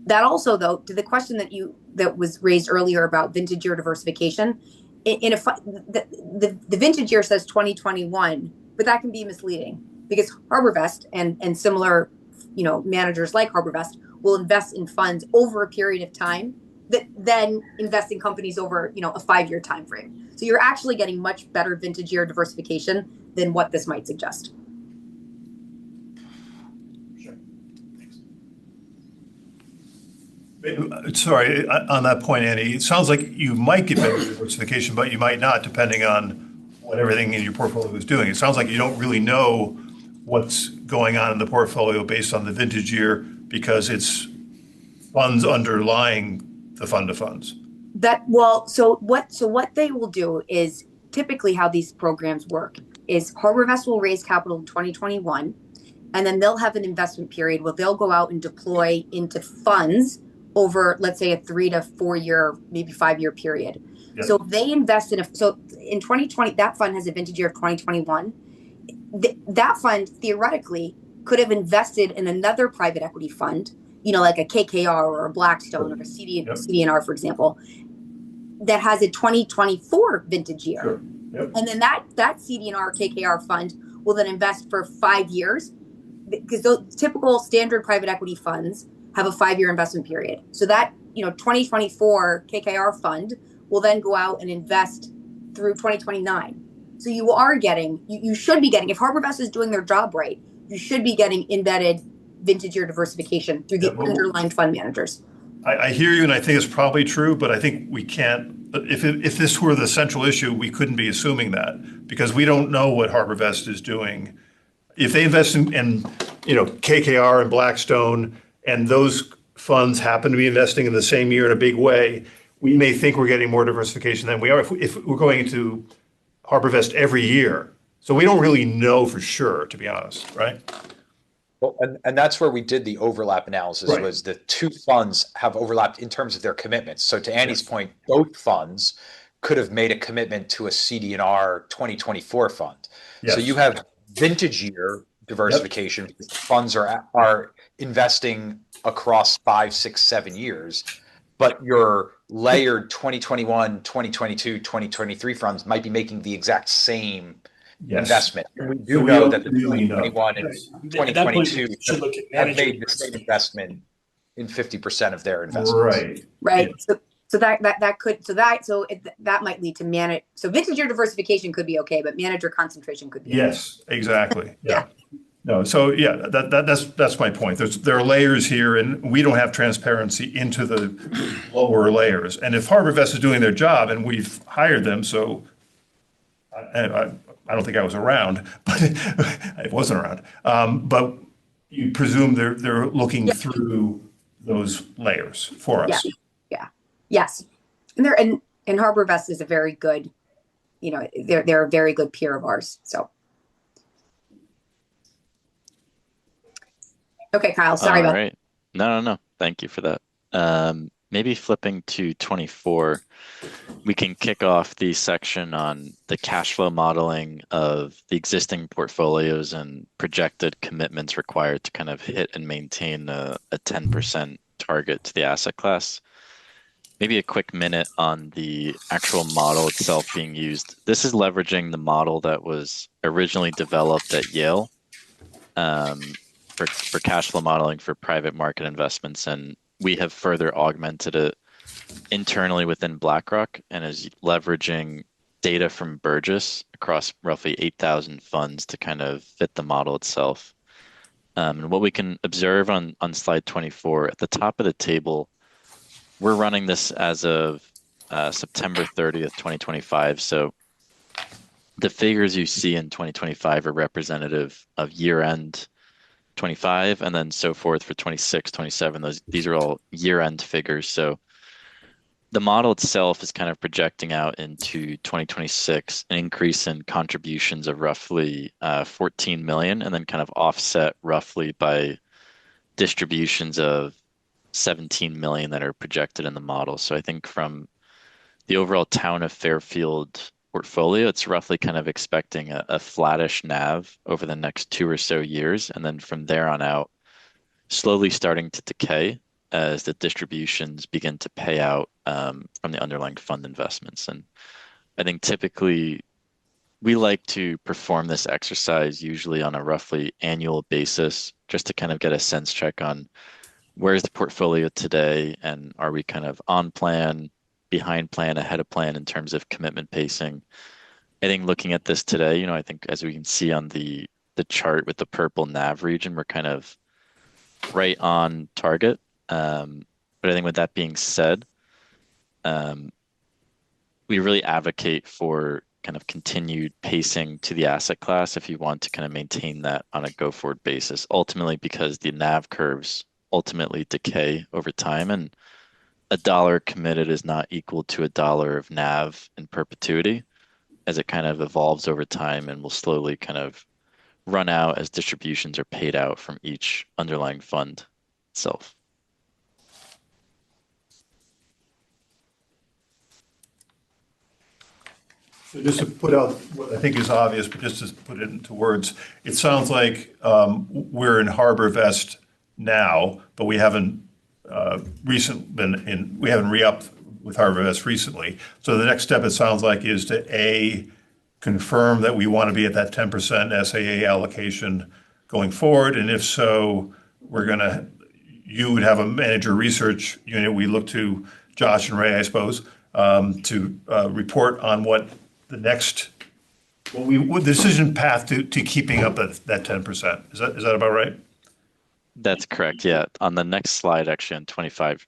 That also, though, to the question that was raised earlier about vintage year diversification, the vintage year says 2021, but that can be misleading because HarborVest and similar, managers like HarborVest will invest in funds over a period of time that then invest in companies over, a 5-year time frame. So you're actually getting much better vintage year diversification than what this might suggest. Sure. Thanks. Sorry, on that point, Andy, it sounds like you might get better diversification, but you might not, depending on what everything in your portfolio is doing. It sounds like you don't really know what's going on in the portfolio based on the vintage year because it's funds underlying the fund of funds. So what they will do is typically how these programs work is HarborVest will raise capital in 2021, and then they'll have an investment period where they'll go out and deploy into funds over, let's say, a 3 to 4 year, maybe 5-year period. Yep. So if they invest in in 2020, that fund has a vintage year of 2021. That fund theoretically could have invested in another private equity fund, like a KKR or a Blackstone or a CD&R, for example, that has a 2024 vintage year. Sure. Yep. And then that CD&R KKR fund will then invest for 5 years because those typical standard private equity funds have a 5-year investment period. So that, 2024 KKR fund will then go out and invest through 2029. So you should be getting, if HarborVest is doing their job right, you should be getting embedded vintage year diversification through the underlying fund managers. I hear you, and I think it's probably true, but I think we can't, if this were the central issue, we couldn't be assuming that because we don't know what HarborVest is doing. If they invest in KKR and Blackstone, and those funds happen to be investing in the same year in a big way, we may think we're getting more diversification than we are if we're going into HarborVest every year. So we don't really know for sure, to be honest, right? Well, and that's where we did the overlap analysis. Right. Was the 2 funds have overlapped in terms of their commitments. So to Andy's point, both funds could have made a commitment to a CD&R 2024 fund. Yes. So you have vintage year diversification because the funds are investing across 5, 6, 7 years, but your layered 2021, 2022, 2023 funds might be making the exact same investment. And we do know that the 2021 and 2022 have made the same investment in 50% of their investments. Right. So that might lead to so vintage year diversification could be okay, but manager concentration could be. Yes, exactly. Yeah. No, so that's my point. There are layers here, and we don't have transparency into the lower layers. And if HarborVest is doing their job, and we've hired them, so I don't think I was around, but I wasn't around. But you presume they're looking through those layers for us. Yeah. Yes. And HarborVest is a very good, they're a very good peer of ours. So. Okay, Kyle, sorry All about right. No. Thank you for that. Maybe flipping to 24, we can kick off the section on the cash flow modeling of the existing portfolios and projected commitments required to kind of hit and maintain a 10% target to the asset class. Maybe a quick minute on the actual model itself being used. This is leveraging the model that was originally developed at Yale, for cash flow modeling for private market investments, and we have further augmented it internally within BlackRock and is leveraging data from Burgiss across roughly 8,000 funds to kind of fit the model itself. And what we can observe on slide 24, at the top of the table, we're running this as of September 30th, 2025. So the figures you see in 2025 are representative of year end 25 and then so forth for 26, 27. These are all year end figures. So the model itself is kind of projecting out into 2026 an increase in contributions of roughly 14 million, and then kind of offset roughly by distributions of 17 million that are projected in the model. So I think from the overall town of Fairfield portfolio, it's roughly kind of expecting a flattish NAV over the next 2 or so years. And then from there on out, slowly starting to decay as the distributions begin to pay out from the underlying fund investments. And I think typically we like to perform this exercise usually on a roughly annual basis, just to kind of get a sense check on where's the portfolio today and are we kind of on plan, behind plan, ahead of plan in terms of commitment pacing. I think looking at this today, I think as we can see on the chart with the purple NAV region, we're kind of right on target. But I think with that being said, we really advocate for kind of continued pacing to the asset class if you want to kind of maintain that on a go forward basis, ultimately because the NAV curves ultimately decay over time, and a dollar committed is not equal to a dollar of NAV in perpetuity, as it kind of evolves over time and will slowly kind of run out as distributions are paid out from each underlying fund itself. So just to put out what I think is obvious, but just to put it into words, it sounds like we're in HarborVest now, but we haven't we haven't re-upped with HarborVest recently. So the next step, it sounds like, is to confirm that we want to be at that 10% SAA allocation going forward, and if so, you would have a manager research unit. We look to Josh and Ray, I suppose, to report on what the decision path to keeping up that 10%. Is that about right? That's correct. Yeah. On the next slide, actually on 25,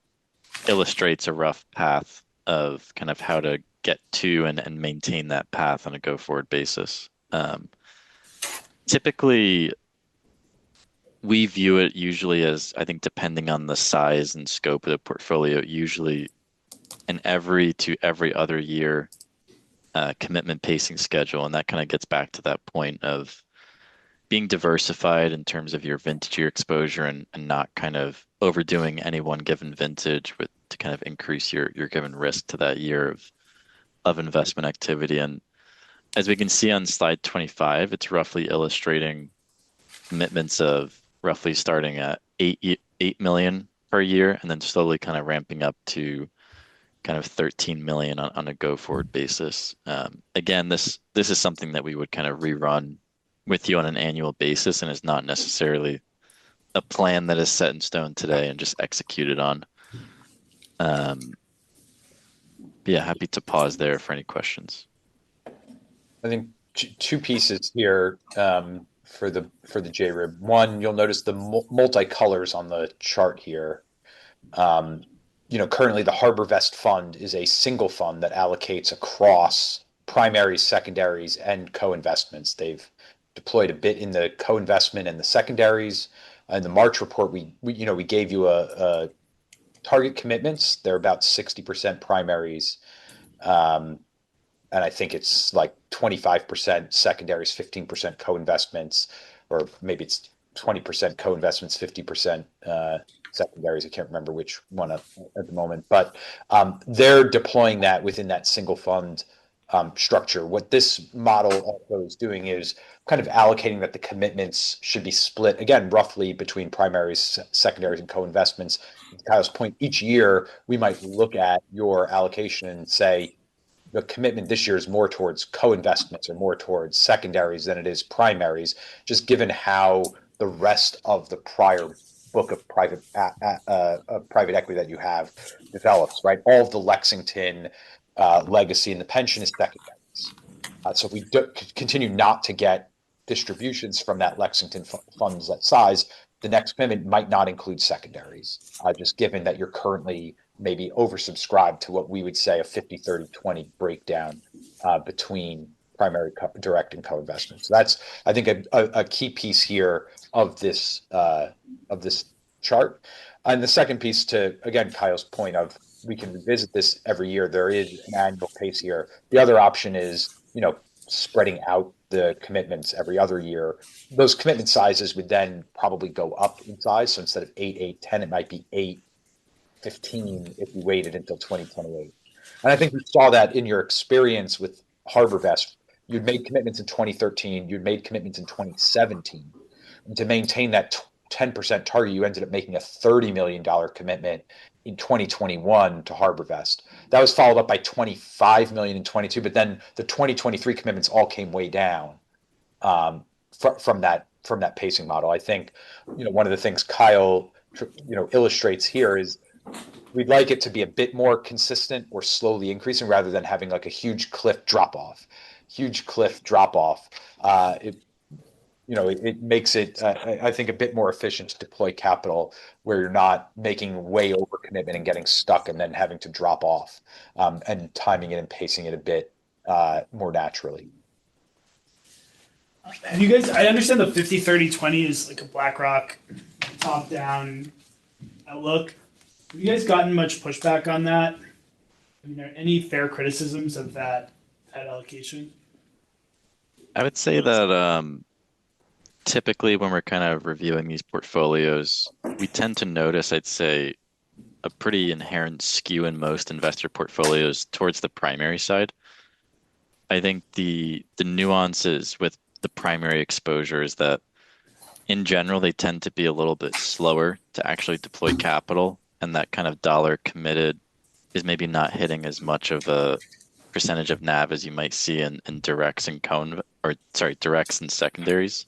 illustrates a rough path of kind of how to get to and maintain that path on a go forward basis. Typically, we view it usually as, I think, depending on the size and scope of the portfolio, usually an every other year commitment pacing schedule. And that kind of gets back to that point of being diversified in terms of your vintage year exposure and not kind of overdoing any one given vintage to kind of increase your given risk to that year of investment activity. And as we can see on slide 25, it's roughly illustrating commitments of roughly starting at 8 million per year and then slowly kind of ramping up to kind of 13 million on a go forward basis. Again, this is something that we would kind of rerun with you on an annual basis and is not necessarily a plan that is set in stone today and just executed on. Yeah, happy to pause there for any questions. I think two pieces here for the JRIB. One, you'll notice the multicolors on the chart here. Currently the HarborVest fund is a single fund that allocates across primaries, secondaries, and co-investments. They've deployed a bit in the co-investment and the secondaries. In the March report, we gave you a target commitments. They're about 60% primaries. And I think it's like 25% secondaries, 15% co-investments, or maybe it's 20% co-investments, 50% secondaries. I can't remember which one at the moment, but they're deploying that within that single fund structure. What this model also is doing is kind of allocating that the commitments should be split, again, roughly between primaries, secondaries, and co-investments. To Kyle's point, each year we might look at your allocation and say, the commitment this year is more towards co-investments or more towards secondaries than it is primaries, just given how the rest of the prior book of private equity that you have develops, right? All of the Lexington legacy and the pension is secondaries. So if we continue not to get distributions from that Lexington funds that size, the next commitment might not include secondaries, just given that you're currently maybe oversubscribed to what we would say a 50-30-20 breakdown between primary direct and co-investment. So that's, I think, a key piece here of this chart. And the second piece, to again Kyle's point of we can revisit this every year. There is an annual pace here. The other option is, spreading out the commitments every other year. Those commitment sizes would then probably go up in size. So instead of 8, 8, 10, it might be 8, 15 if you waited until 2028. And I think we saw that in your experience with HarborVest. You'd made commitments in 2013, you'd made commitments in 2017. And to maintain that 10% target, you ended up making a $30 million commitment in 2021 to HarborVest. That was followed up by 25 million in 22, but then the 2023 commitments all came way down from that pacing model. I think, one of the things Kyle, illustrates here is we'd like it to be a bit more consistent or slowly increasing rather than having like a huge cliff drop off. It makes it, I think, a bit more efficient to deploy capital where you're not making way over commitment and getting stuck and then having to drop off, and timing it and pacing it a bit more naturally. Have you guys, I understand the 50-30-20 is like a BlackRock top-down outlook. Have you guys gotten much pushback on that? I mean, are there any fair criticisms of that allocation? I would say that typically when we're kind of reviewing these portfolios, we tend to notice, I'd say, a pretty inherent skew in most investor portfolios towards the primary side. I think the nuances with the primary exposure is that in general, they tend to be a little bit slower to actually deploy capital, and that kind of dollar committed is maybe not hitting as much of a percentage of NAV as you might see in directs and directs and secondaries.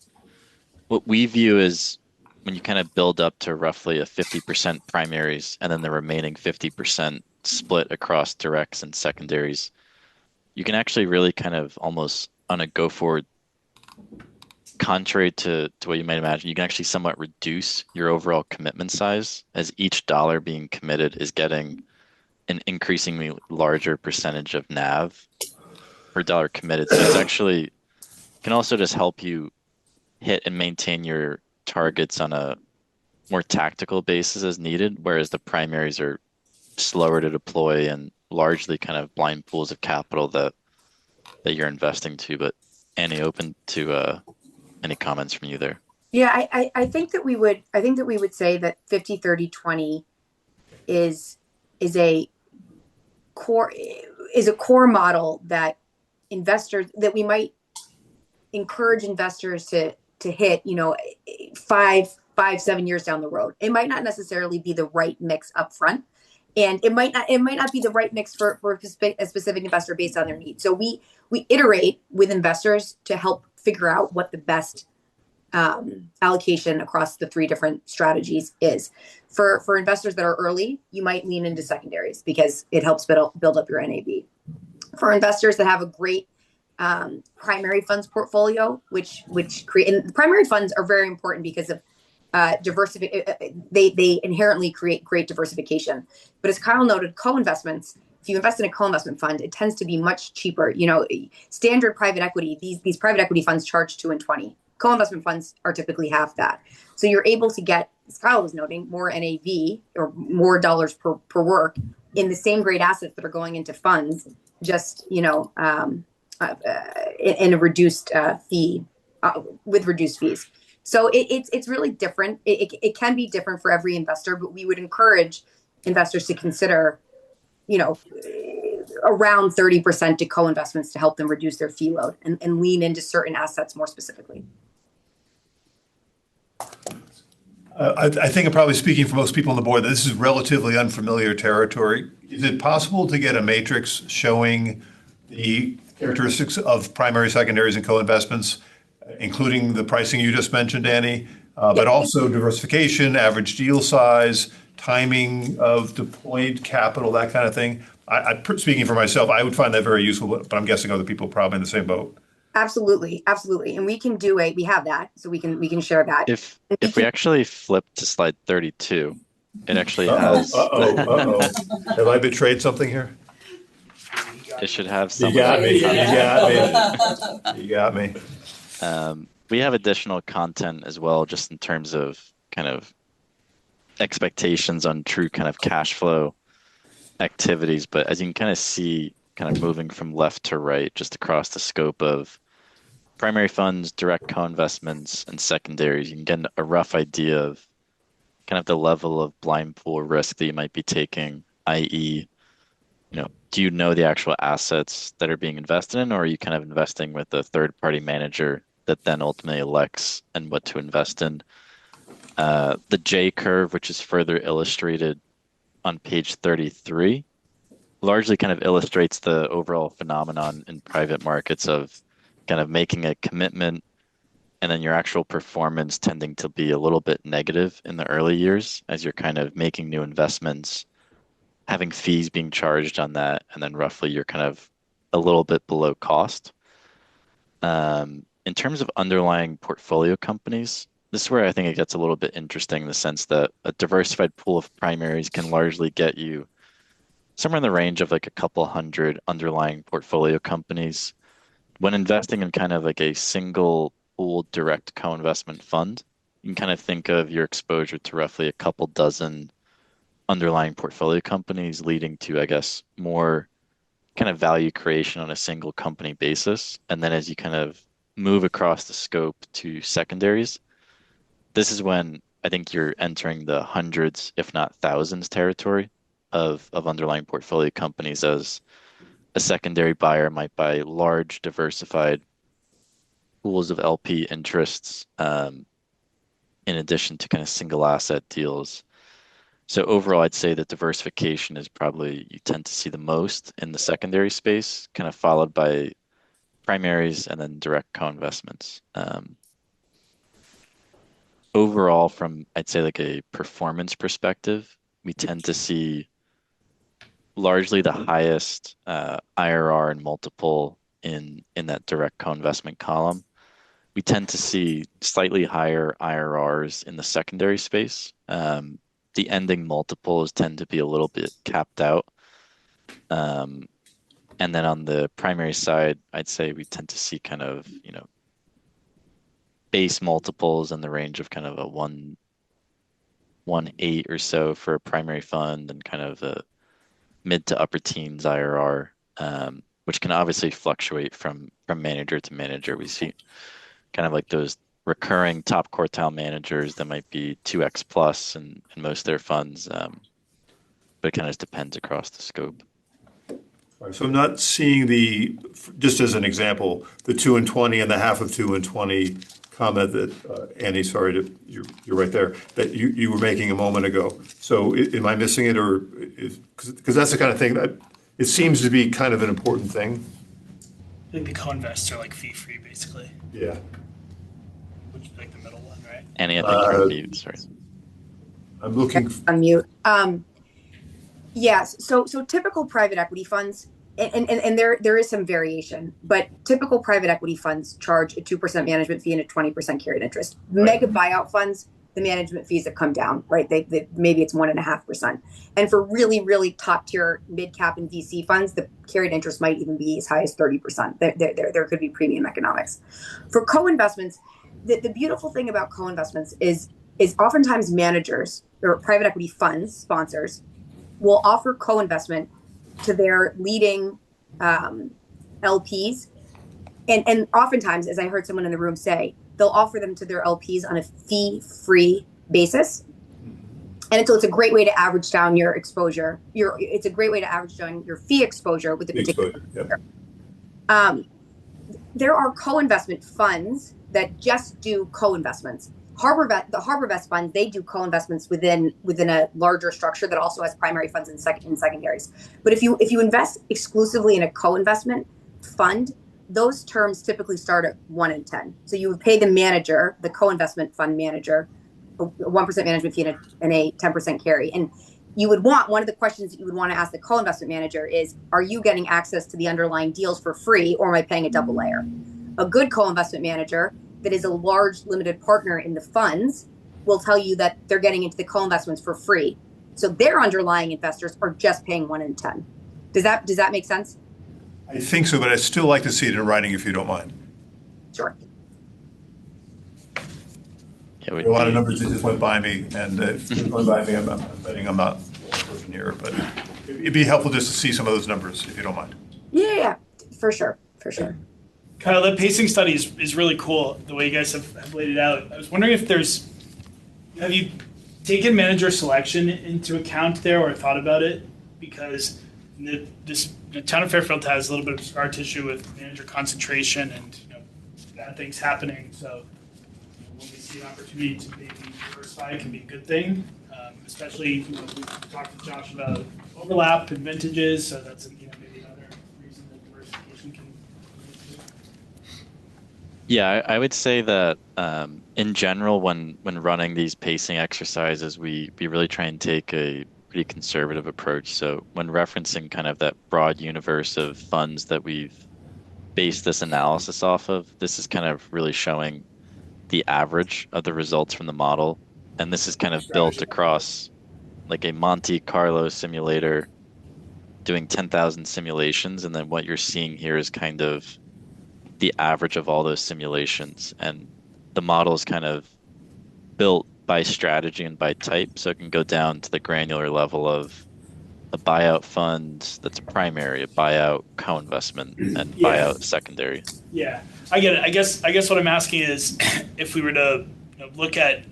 What we view is when you kind of build up to roughly a 50% primaries and then the remaining 50% split across directs and secondaries, you can actually really kind of almost on a go forward, contrary to what you might imagine, you can actually somewhat reduce your overall commitment size as each dollar being committed is getting an increasingly larger percentage of NAV per dollar committed. So it's actually can also just help you hit and maintain your targets on a more tactical basis as needed, whereas the primaries are slower to deploy and largely kind of blind pools of capital that you're investing to. But Annie, open to any comments from you there? Yeah, I think that we would say that 50-30-20 is a core model that we might encourage investors to hit, 5-7 years down the road. It might not necessarily be the right mix up front, and it might not be the right mix for a specific investor based on their needs. So we iterate with investors to help figure out what the best allocation across the 3 different strategies is. For investors that are early, you might lean into secondaries because it helps build up your NAV. For investors that have a great primary funds portfolio, which create, and primary funds are very important because of diversification. They inherently create great diversification. But as Kyle noted, co-investments, if you invest in a co-investment fund, it tends to be much cheaper. Standard private equity, these private equity funds charge 2 and 20. Co-investment funds are typically half that. So you're able to get, as Kyle was noting, more NAV or more dollars per work in the same great assets that are going into funds, just, in a reduced fee, with reduced fees. So it's really different. It can be different for every investor, but we would encourage investors to consider, around 30% to co-investments to help them reduce their fee load and lean into certain assets more specifically. I think I'm probably speaking for most people on the board that this is relatively unfamiliar territory. Is it possible to get a matrix showing the characteristics of primary, secondaries, and co-investments, including the pricing you just mentioned, Annie, but also diversification, average deal size, timing of deployed capital, that kind of thing? Speaking for myself, I would find that very useful, but I'm guessing other people probably in the same boat. Absolutely. And we can we have that, so we can share that. If we actually flip to slide 32, it actually Uh-oh, has, Have I betrayed something here? it should have some. You got of me, that. you got me. We have additional content as well, just in terms of kind of expectations on true kind of cash flow activities. But as you can kind of see, kind of moving from left to right, just across the scope of primary funds, direct co-investments, and secondaries, you can get a rough idea of kind of the level of blind pool risk that you might be taking, i.e., do you know the actual assets that are being invested in, or are you kind of investing with a third-party manager that then ultimately elects and what to invest in? The J curve, which is further illustrated on page 33, largely kind of illustrates the overall phenomenon in private markets of kind of making a commitment and then your actual performance tending to be a little bit negative in the early years as you're kind of making new investments, having fees being charged on that, and then roughly you're kind of a little bit below cost. In terms of underlying portfolio companies, this is where I think it gets a little bit interesting in the sense that a diversified pool of primaries can largely get you somewhere in the range of like a couple hundred underlying portfolio companies. When investing in kind of like a single pooled direct co-investment fund, you can kind of think of your exposure to roughly a couple dozen underlying portfolio companies, leading to, I guess, more kind of value creation on a single company basis. And then as you kind of move across the scope to secondaries, this is when I think you're entering the hundreds, if not thousands, territory of underlying portfolio companies, as a secondary buyer might buy large diversified pools of LP interests, in addition to kind of single asset deals. So overall, I'd say that diversification is probably, you tend to see the most in the secondary space, kind of followed by primaries and then direct co-investments. Overall, from, I'd say, like a performance perspective, we tend to see largely the highest IRR and multiple in that direct co-investment column. We tend to see slightly higher IRRs in the secondary space. The ending multiples tend to be a little bit capped out. And then on the primary side, I'd say we tend to see kind of, base multiples in the range of kind of a 1.8 or so for a primary fund, and kind of a mid to upper teens IRR, which can obviously fluctuate from manager to manager. We see kind of like those recurring top quartile managers that might be 2x plus in most of their funds, but it kind of depends across the scope. All right, so I'm not seeing just as an example, the 2 and 20 and the half of 2 and 20 comment that, Annie, sorry, you're right there, that you were making a moment ago. So am I missing it, or because that's the kind of thing that it seems to be kind of an important thing? I think the co-invests are like fee-free, basically, Yeah. which is like the middle one, right? Annie, I think you're on mute, sorry. I'm looking. Unmute. Yes. So typical private equity funds, and there is some variation, but typical private equity funds charge a 2% management fee and a 20% carried interest. Right. Mega buyout funds, the management fees have come down, right? They maybe it's 1.5%. And for really, really top tier mid cap and VC funds, the carried interest might even be as high as 30%. There could be premium economics. For co-investments, the beautiful thing about co-investments is oftentimes managers or private equity funds, sponsors, will offer co-investment to their leading LPs. And oftentimes, as I heard someone in the room say, they'll offer them to their LPs on a fee-free basis. And so it's a great way to average down your exposure. It's a great way to average down your fee exposure with the particular. Exposure, yep. There are co-investment funds that just do co-investments. The HarborVest fund, they do co-investments within a larger structure that also has primary funds and secondaries. But if you invest exclusively in a co-investment fund, those terms typically start at 1 in 10. So you would pay the manager, the co-investment fund manager, a 1% management fee and a 10% carry. And you would want, one of the questions that you would want to ask the co-investment manager is, are you getting access to the underlying deals for free, or am I paying a double layer? A good co-investment manager that is a large limited partner in the funds will tell you that they're getting into the co-investments for free. So their underlying investors are just paying 1 in 10. Does that make sense? I think so, but I'd still like to see it in writing if you don't mind. Sure. Yeah, A lot of numbers that just went by me, and if it went by me, I'm betting I'm not looking here, but it'd be helpful just to see some of those numbers, if you don't mind. Yeah, for sure. Kyle, that pacing study is really cool, the way you guys have laid it out. I was wondering if have you taken manager selection into account there or thought about it? Because the town of Fairfield has a little bit of scar tissue with manager concentration and bad things happening. So when we see an opportunity to maybe diversify, it can be a good thing. Especially we talked to Josh about overlap and vintages, so that's maybe another reason that diversification can. Yeah, I would say that in general, when running these pacing exercises, we really try and take a pretty conservative approach. So when referencing kind of that broad universe of funds that we've based this analysis off of, this is kind of really showing the average of the results from the model. And this is kind of built across like a Monte Carlo simulator doing 10,000 simulations. And then what you're seeing here is kind of the average of all those simulations. And the model is kind of built by strategy and by type. So it can go down to the granular level of a buyout fund that's a primary, a buyout co-investment, and buyout secondary. Yeah, I get it. I guess what I'm asking is if we were to look at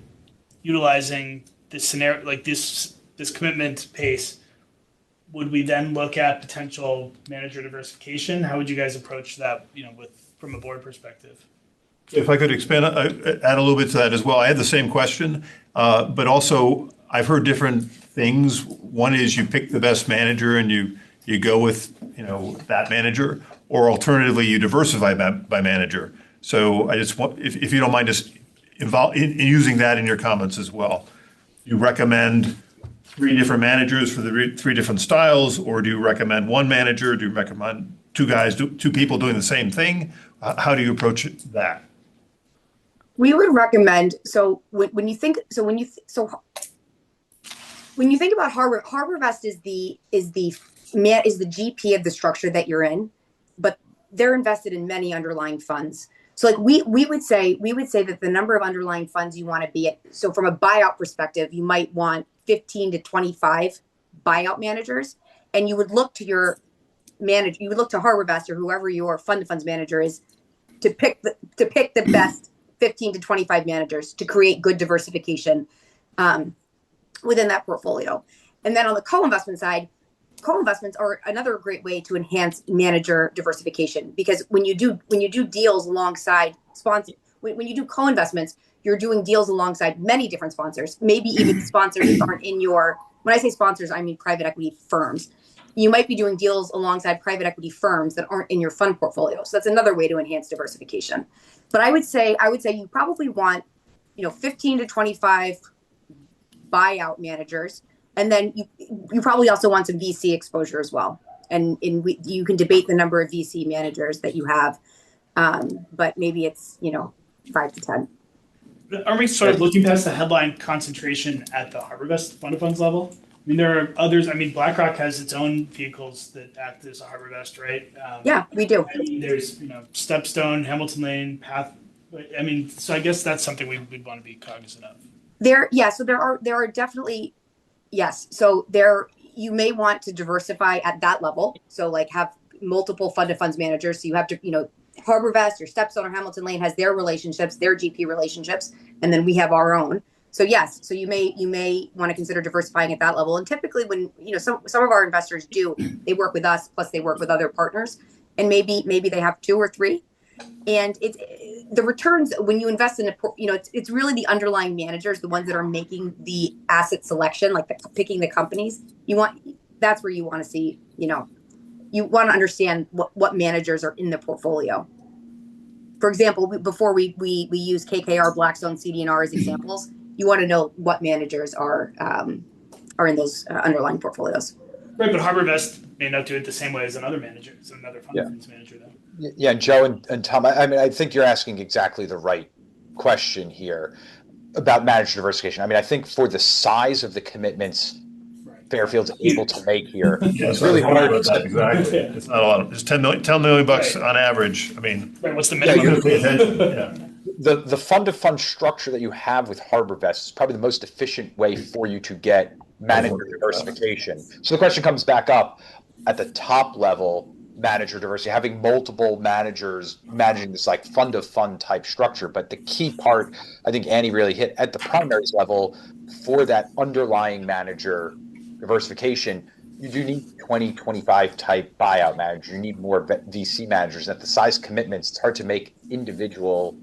utilizing this scenario, like this commitment pace, would we then look at potential manager diversification? How would you guys approach that, from a board perspective? If I could expand, add a little bit to that as well. I had the same question, but also I've heard different things. One is you pick the best manager and you go with that manager, or alternatively you diversify by manager. So I just want, if you don't mind, just involve in using that in your comments as well. You recommend 3 different managers for the 3 different styles, or do you recommend one manager? Do you recommend two people doing the same thing? How do you approach that? We would recommend, when you think about HarborVest is the GP of the structure that you're in, but they're invested in many underlying funds. So like we would say that the number of underlying funds you want to be at. So from a buyout perspective, you might want 15 to 25 buyout managers, and you would look to your manager. You would look to HarborVest or whoever your fund of funds manager is to pick the best 15 to 25 managers to create good diversification within that portfolio. And then on the co-investment side, co-investments are another great way to enhance manager diversification, because when you do deals alongside sponsors, when you do co-investments, you're doing deals alongside many different sponsors, maybe even sponsors that aren't in your, when I say sponsors, I mean private equity firms. You might be doing deals alongside private equity firms that aren't in your fund portfolio. So that's another way to enhance diversification. But I would say you probably want, 15 to 25 buyout managers. And then you probably also want some VC exposure as well. And you can debate the number of VC managers that you have, but maybe it's 5 to 10. Are we sort of looking past the headline concentration at the HarborVest fund of funds level? I mean, there are others. I mean, BlackRock has its own vehicles that act as a HarborVest, right? Yeah, we do. There's Stepstone, Hamilton Lane, Path. I mean, so I guess that's something we'd want to be cognizant of. So there are definitely. Yes. So you may want to diversify at that level. So like have multiple fund of funds managers. So you have to, HarborVest or Stepstone or Hamilton Lane has their relationships, their GP relationships, and then we have our own. So yes, so you may want to consider diversifying at that level. And typically, when some of our investors do, they work with us, plus they work with other partners, and maybe they have 2 or 3. And it's the returns when you invest in it's really the underlying managers, the ones that are making the asset selection, like picking the companies. That's where you want to see, you want to understand what managers are in the portfolio. For example, before we use KKR, Blackstone, CD&R as examples, you want to know what managers are in those underlying portfolios. Right, but HarborVest may not do it the same way as another manager, as another fund finance manager, though. Yeah, Joe and Tom, I mean, I think you're asking exactly the right question here about manager diversification. I mean, I think for the size of the commitments Fairfield's able to make here, it's really hard. Exactly. It's not a lot. It's $10 million bucks on average. I mean, Right, what's the you're minimum? gonna pay attention. Yeah. The fund-to-fund structure that you have with HarborVest is probably the most efficient way for you to get manager diversification. So the question comes back up at the top level, manager diversity, having multiple managers managing this like fund-of-fund type structure. But the key part, I think Annie really hit at the primaries level for that underlying manager diversification, you do need 20, 25 type buyout managers. You need more VC managers. At the size commitments, it's hard to make individual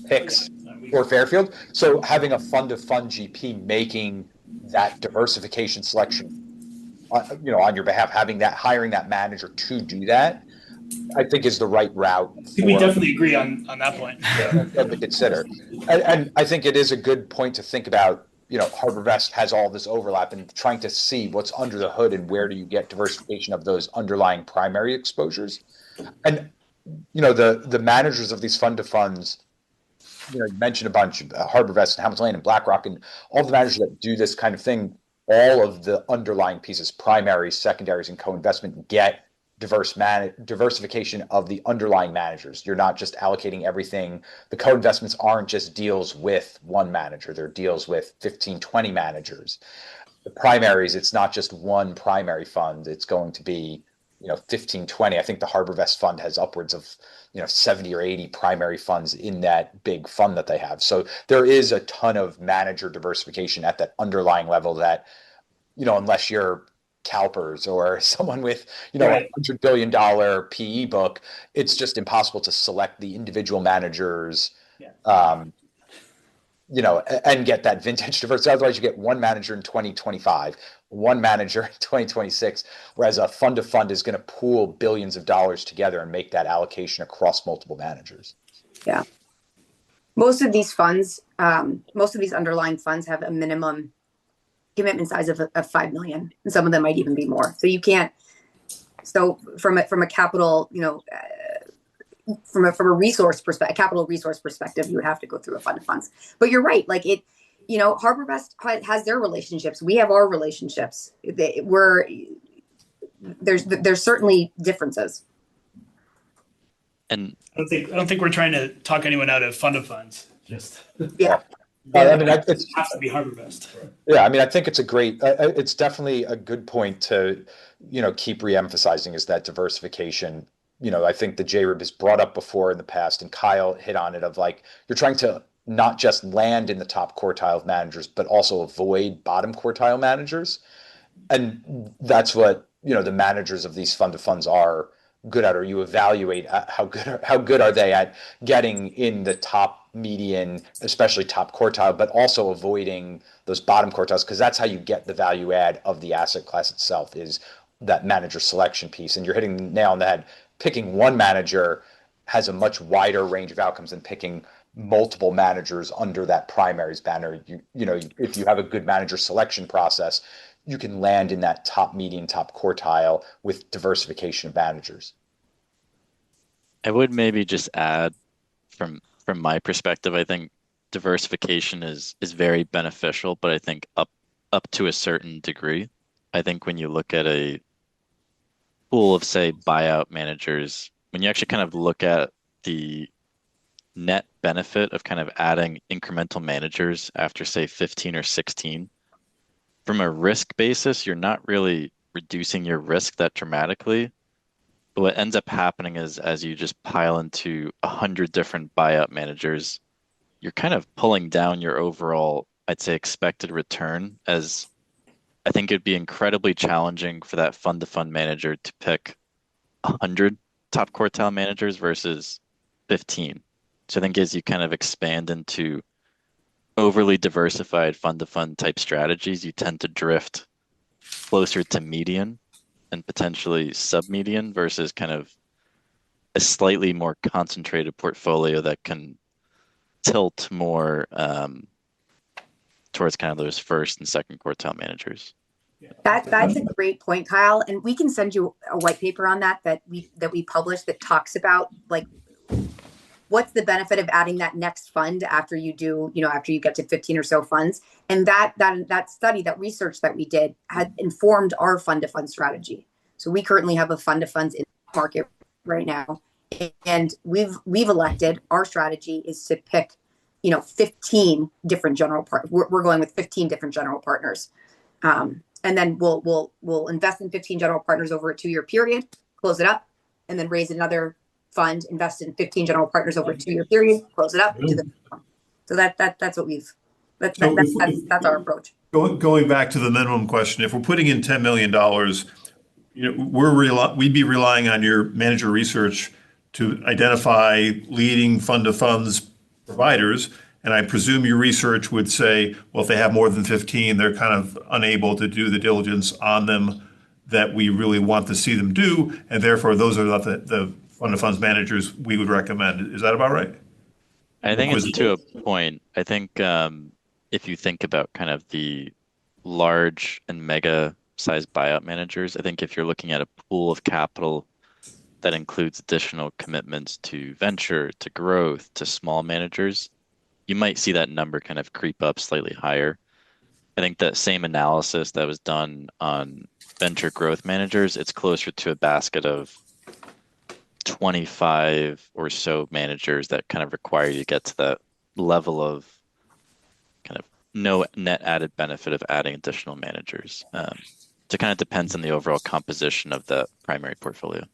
picks for Fairfield. So having a fund-of-fund GP making that diversification selection, on your behalf, hiring that manager to do that, I think is the right route. I think we definitely agree on that point. To consider, and I think it is a good point to think about. HarborVest has all this overlap and trying to see what's under the hood and where do you get diversification of those underlying primary exposures. And, the managers of these fund of funds, you mentioned a bunch, HarborVest and Hamilton Lane and BlackRock and all the managers that do this kind of thing, all of the underlying pieces, primaries, secondaries, and co-investment get diversification of the underlying managers. You're not just allocating everything. The co-investments aren't just deals with one manager. They're deals with 15, 20 managers. The primaries, it's not just one primary fund. It's going to be, 15, 20. I think the HarborVest fund has upwards of, 70 or 80 primary funds in that big fund that they have. So there is a ton of manager diversification at that underlying level that, unless you're CalPERS or someone with, Right. a $100 billion PE book, it's just impossible to select the individual managers, and get that vintage diversity. Otherwise, you get one manager in 2025, one manager in 2026, whereas a fund of fund is going to pool billions of dollars together and make that allocation across multiple managers. Yeah. Most of these funds, most of these underlying funds have a minimum commitment size of 5 million, and some of them might even be more. So you can't. So from a capital, from a resource perspective, capital resource perspective, you would have to go through a fund of funds. But you're right. Like HarborVest has their relationships. We have our relationships. There's certainly differences. And I don't think we're trying to talk anyone out of fund of funds. Just Yeah. It has to be HarborVest. Yeah, I mean, I think it's it's definitely a good point to, keep reemphasizing is that diversification. I think the JRIB has brought up before in the past, and Kyle hit on it of like, you're trying to not just land in the top quartile of managers, but also avoid bottom quartile managers. And that's what, the managers of these fund of funds are good at, or you evaluate how good are they at getting in the top median, especially top quartile, but also avoiding those bottom quartiles, because that's how you get the value add of the asset class itself, is that manager selection piece. And you're hitting the nail on the head. Picking one manager has a much wider range of outcomes than picking multiple managers under that primaries banner. If you have a good manager selection process, you can land in that top median, top quartile with diversification of managers. I would maybe just add from my perspective, I think diversification is very beneficial, but I think up to a certain degree. I think when you look at a pool of, say, buyout managers, when you actually kind of look at the net benefit of kind of adding incremental managers after, say, 15 or 16, from a risk basis, you're not really reducing your risk that dramatically. what ends up happening is as you just pile into 100 different buyout managers, you're kind of pulling down your overall, I'd say, expected return, as I think it'd be incredibly challenging for that fund-to-fund manager to pick 100 top quartile managers versus 15. So I think as you kind of expand into overly diversified fund-to-fund type strategies, you tend to drift closer to median and potentially sub-median versus kind of a slightly more concentrated portfolio that can tilt more towards kind of those first and second quartile managers. That's a great point, Kyle. And we can send you a white paper on that we published that talks about like what's the benefit of adding that next fund after you do, after you get to 15 or so funds. And that study, that research that we did had informed our fund to fund strategy. So we currently have a fund to funds in the market right now. And we've elected, our strategy is to pick, 15 different general partners. We're going with 15 different general partners. And then we'll invest in 15 general partners over a 2-year period, close it up, and then raise another fund, invest in 15 general partners over a 2-year period, close it up. So that's what that's our approach. Going back to the minimum question, if we're putting in $10 million, we'd be relying on your manager research to identify leading fund of funds providers. And I presume your research would say, well, if they have more than 15, they're kind of unable to do the diligence on them that we really want to see them do. And therefore, those are not the fund of funds managers we would recommend. Is that about right? I think it's to a point. I think if you think about kind of the large and mega sized buyout managers, I think if you're looking at a pool of capital that includes additional commitments to venture, to growth, to small managers, you might see that number kind of creep up slightly higher. I think that same analysis that was done on venture growth managers, it's closer to a basket of 25 or so managers that kind of require you to get to that level of kind of no net added benefit of adding additional managers. So it kind of depends on the overall composition of the primary portfolio.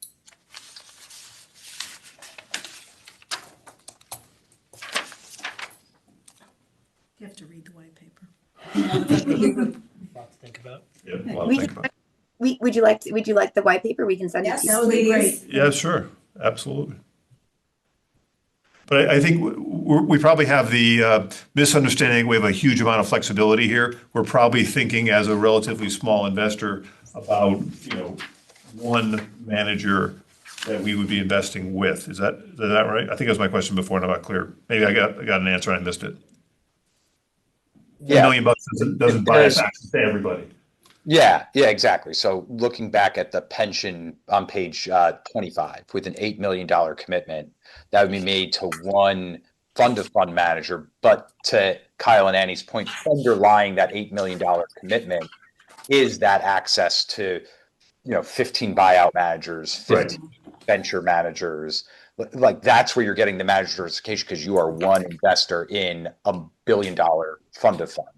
You have to read the white paper. Lot to think about. Yeah, a lot to think about. Would you like the white paper? We can send it to you. That would be great. Yeah, sure, absolutely. But I think we probably have the misunderstanding. We have a huge amount of flexibility here. We're probably thinking as a relatively small investor about, one manager that we would be investing with. Is that right? I think that was my question before and I'm not clear. Maybe I got an answer and I missed it. $1 million doesn't buy us access to everybody. Yeah, exactly. So looking back at the pension on page 25 with an $8 million commitment, that would be made to one fund of fund manager. But to Kyle and Annie's point, underlying that $8 million commitment is that access to, 15 buyout managers, 15 venture managers. Like that's where you're getting the manager diversification because you are one investor in $1 billion fund of fund.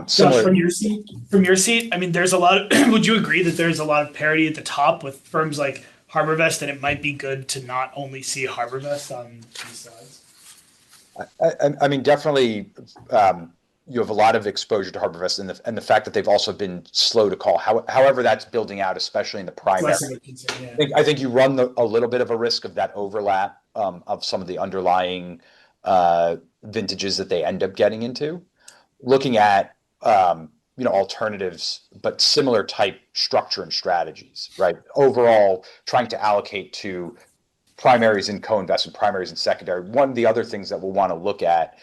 Josh, from your seat, I mean, there's a lot of, would you agree that there's a lot of parity at the top with firms like HarborVest, and it might be good to not only see HarborVest on these slides? I mean, definitely, you have a lot of exposure to HarborVest, and the fact that they've also been slow to call. However, that's building out, especially in the primary. I think you run a little bit of a risk of that overlap of some of the underlying vintages that they end up getting into. Looking at alternatives, but similar type structure and strategies, right? Overall, trying to allocate to primaries and co-investment, primaries and secondary. One of the other things that we'll want to look at,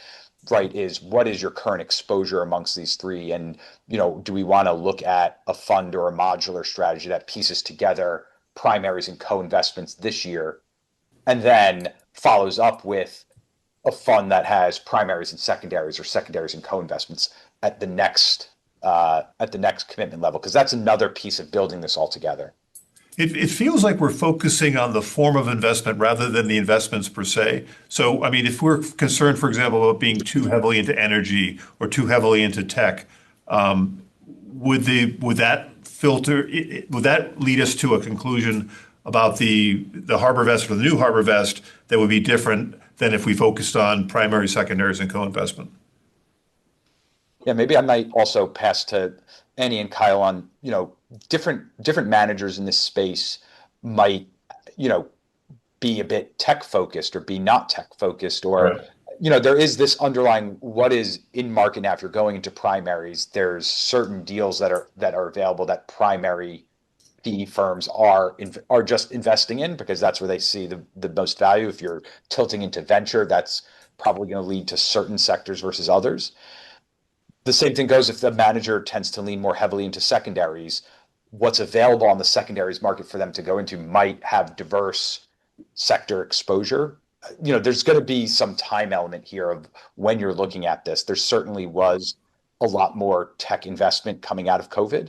right, is what is your current exposure amongst these three, and do we want to look at a fund or a modular strategy that pieces together primaries and co-investments this year, and then follows up with a fund that has primaries and secondaries or secondaries and co-investments at the next commitment level, because that's another piece of building this all together. It feels like we're focusing on the form of investment rather than the investments per se. So, I mean, if we're concerned, for example, about being too heavily into energy or too heavily into tech, would that lead us to a conclusion about the HarborVest or the new HarborVest that would be different than if we focused on primary, secondaries, and co-investment? Yeah, maybe I might also pass to Annie and Kyle on, different managers in this space might, be a bit tech focused or be not tech focused, or, Right. there is this underlying what is in market now. If you're going into primaries, there's certain deals that are available that primary PE firms are just investing in because that's where they see the most value. If you're tilting into venture, that's probably going to lead to certain sectors versus others. The same thing goes if the manager tends to lean more heavily into secondaries. What's available on the secondaries market for them to go into might have diverse sector exposure. There's going to be some time element here of when you're looking at this. There certainly was a lot more tech investment coming out of COVID.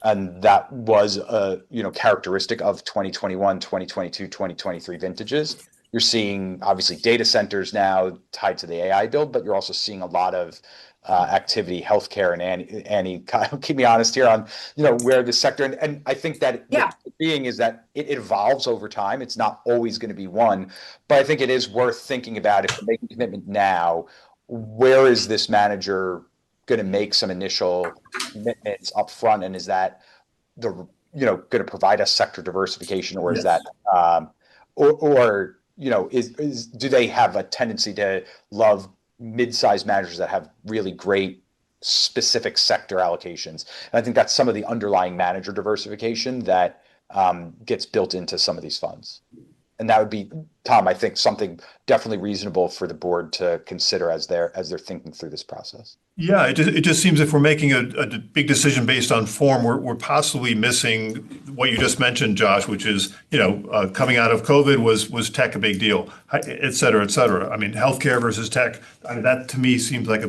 And that was a characteristic of 2021, 2022, 2023 vintages. You're seeing obviously data centers now tied to the AI build, but you're also seeing a lot of activity, healthcare, and Annie, keep me honest here on where the sector and I think that Yeah. the being is that it evolves over time. It's not always going to be one, but I think it is worth thinking about if you're making a commitment now. Where is this manager going to make some initial commitments up front, and is that going to provide us sector diversification, or is Yes. that is do they have a tendency to love mid-sized managers that have really great specific sector allocations? And I think that's some of the underlying manager diversification that gets built into some of these funds. And that would be, Tom, I think something definitely reasonable for the board to consider as they're thinking through this process. Yeah, it just seems if we're making a big decision based on form, we're possibly missing what you just mentioned, Josh, which is, coming out of COVID was tech a big deal, et cetera, et cetera. I mean, healthcare versus tech, that to me seems like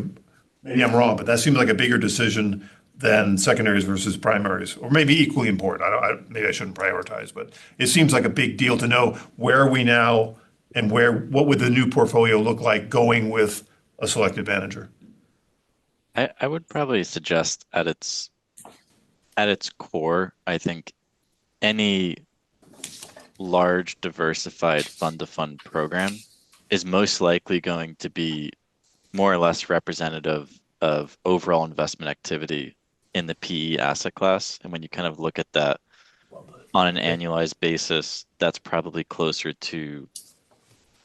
maybe I'm wrong, but that seems like a bigger decision than secondaries versus primaries, or maybe equally important. Maybe I shouldn't prioritize, but it seems like a big deal to know where are we now and what would the new portfolio look like going with a selected manager. I would probably suggest at its core, I think any large diversified fund-to-fund program is most likely going to be more or less representative of overall investment activity in the PE asset class. And when you kind of look at that on an annualized basis, that's probably closer to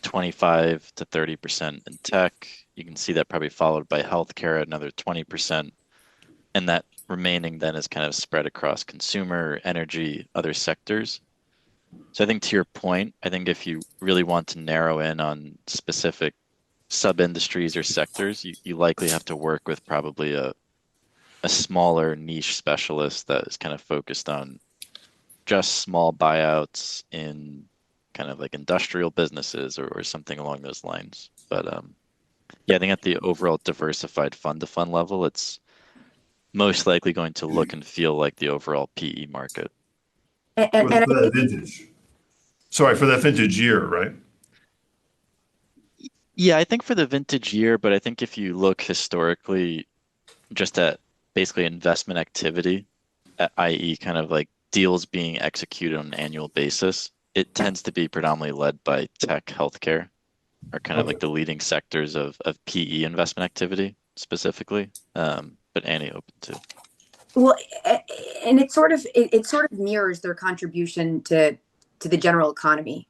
25 to 30% in tech. You can see that probably followed by healthcare, another 20%. And that remaining then is kind of spread across consumer, energy, other sectors. So I think to your point, I think if you really want to narrow in on specific sub-industries or sectors, you likely have to work with probably a smaller niche specialist that is kind of focused on just small buyouts in kind of like industrial businesses or something along those lines. But yeah, I think at the overall diversified fund-to-fund level, it's most likely going to look and feel like the overall PE market. And For I that think vintage. Sorry, for that vintage year, right? Yeah, I think for the vintage year, but I think if you look historically just at basically investment activity, i.e. kind of like deals being executed on an annual basis, it tends to be predominantly led by tech, healthcare, are kind of like the leading sectors of PE investment activity specifically. But Annie, open to. well, and it sort of mirrors their contribution to the general economy,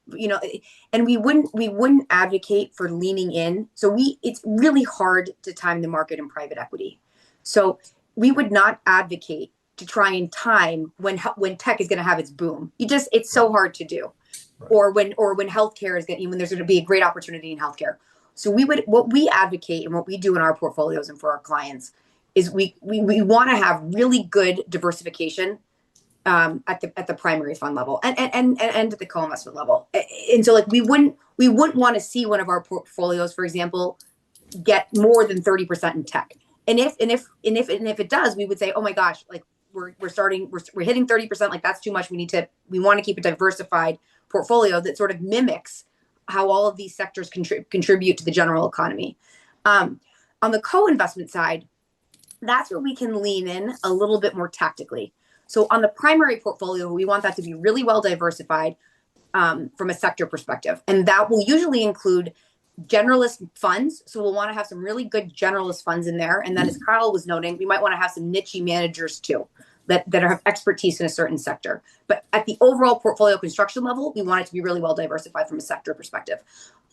and we wouldn't advocate for leaning in. So it's really hard to time the market in private equity. So we would not advocate to try and time when tech is going to have its boom. It's so hard to do. Right. Or when healthcare is when there's going to be a great opportunity in healthcare. So what we advocate and what we do in our portfolios and for our clients is we want to have really good diversification at the primary fund level and at the co-investment level. And so we wouldn't want to see one of our portfolios, for example, get more than 30% in tech. And if it does, we would say, oh my gosh, like we're hitting 30%, like that's too much. We want to keep a diversified portfolio that sort of mimics how all of these sectors contribute to the general economy. On the co-investment side, that's where we can lean in a little bit more tactically. So on the primary portfolio, we want that to be really well diversified. from a sector perspective. And that will usually include generalist funds. So we'll want to have some really good generalist funds in there. And then as Kyle was noting, we might want to have some niche managers too that have expertise in a certain sector. But at the overall portfolio construction level, we want it to be really well diversified from a sector perspective.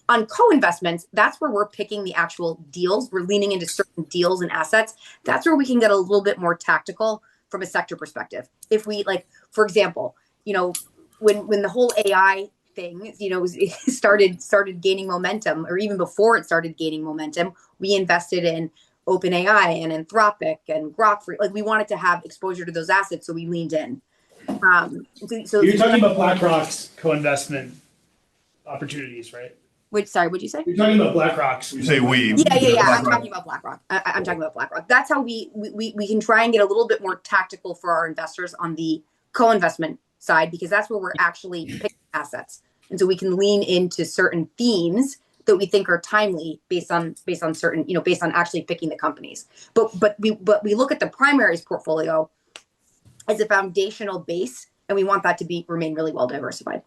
On co-investments, that's where we're picking the actual deals. We're leaning into certain deals and assets. That's where we can get a little bit more tactical from a sector perspective. If we, like, for example, you know, when the whole AI thing, you know, started gaining momentum, or even before it started gaining momentum, we invested in OpenAI and Anthropic and Grok. Like, we wanted to have exposure to those assets, so we leaned in. So You're talking about BlackRock's co-investment opportunities, right? Sorry, what'd you say? You're talking about BlackRock's. You say we. Yeah. I'm talking about BlackRock. I'm talking about BlackRock. That's how we can try and get a little bit more tactical for our investors on the co-investment side, because that's where we're actually picking assets. And so we can lean into certain themes that we think are timely based on certain, you know, based on actually picking the companies. But we look at the primaries portfolio as a foundational base, and we want that to remain really well diversified.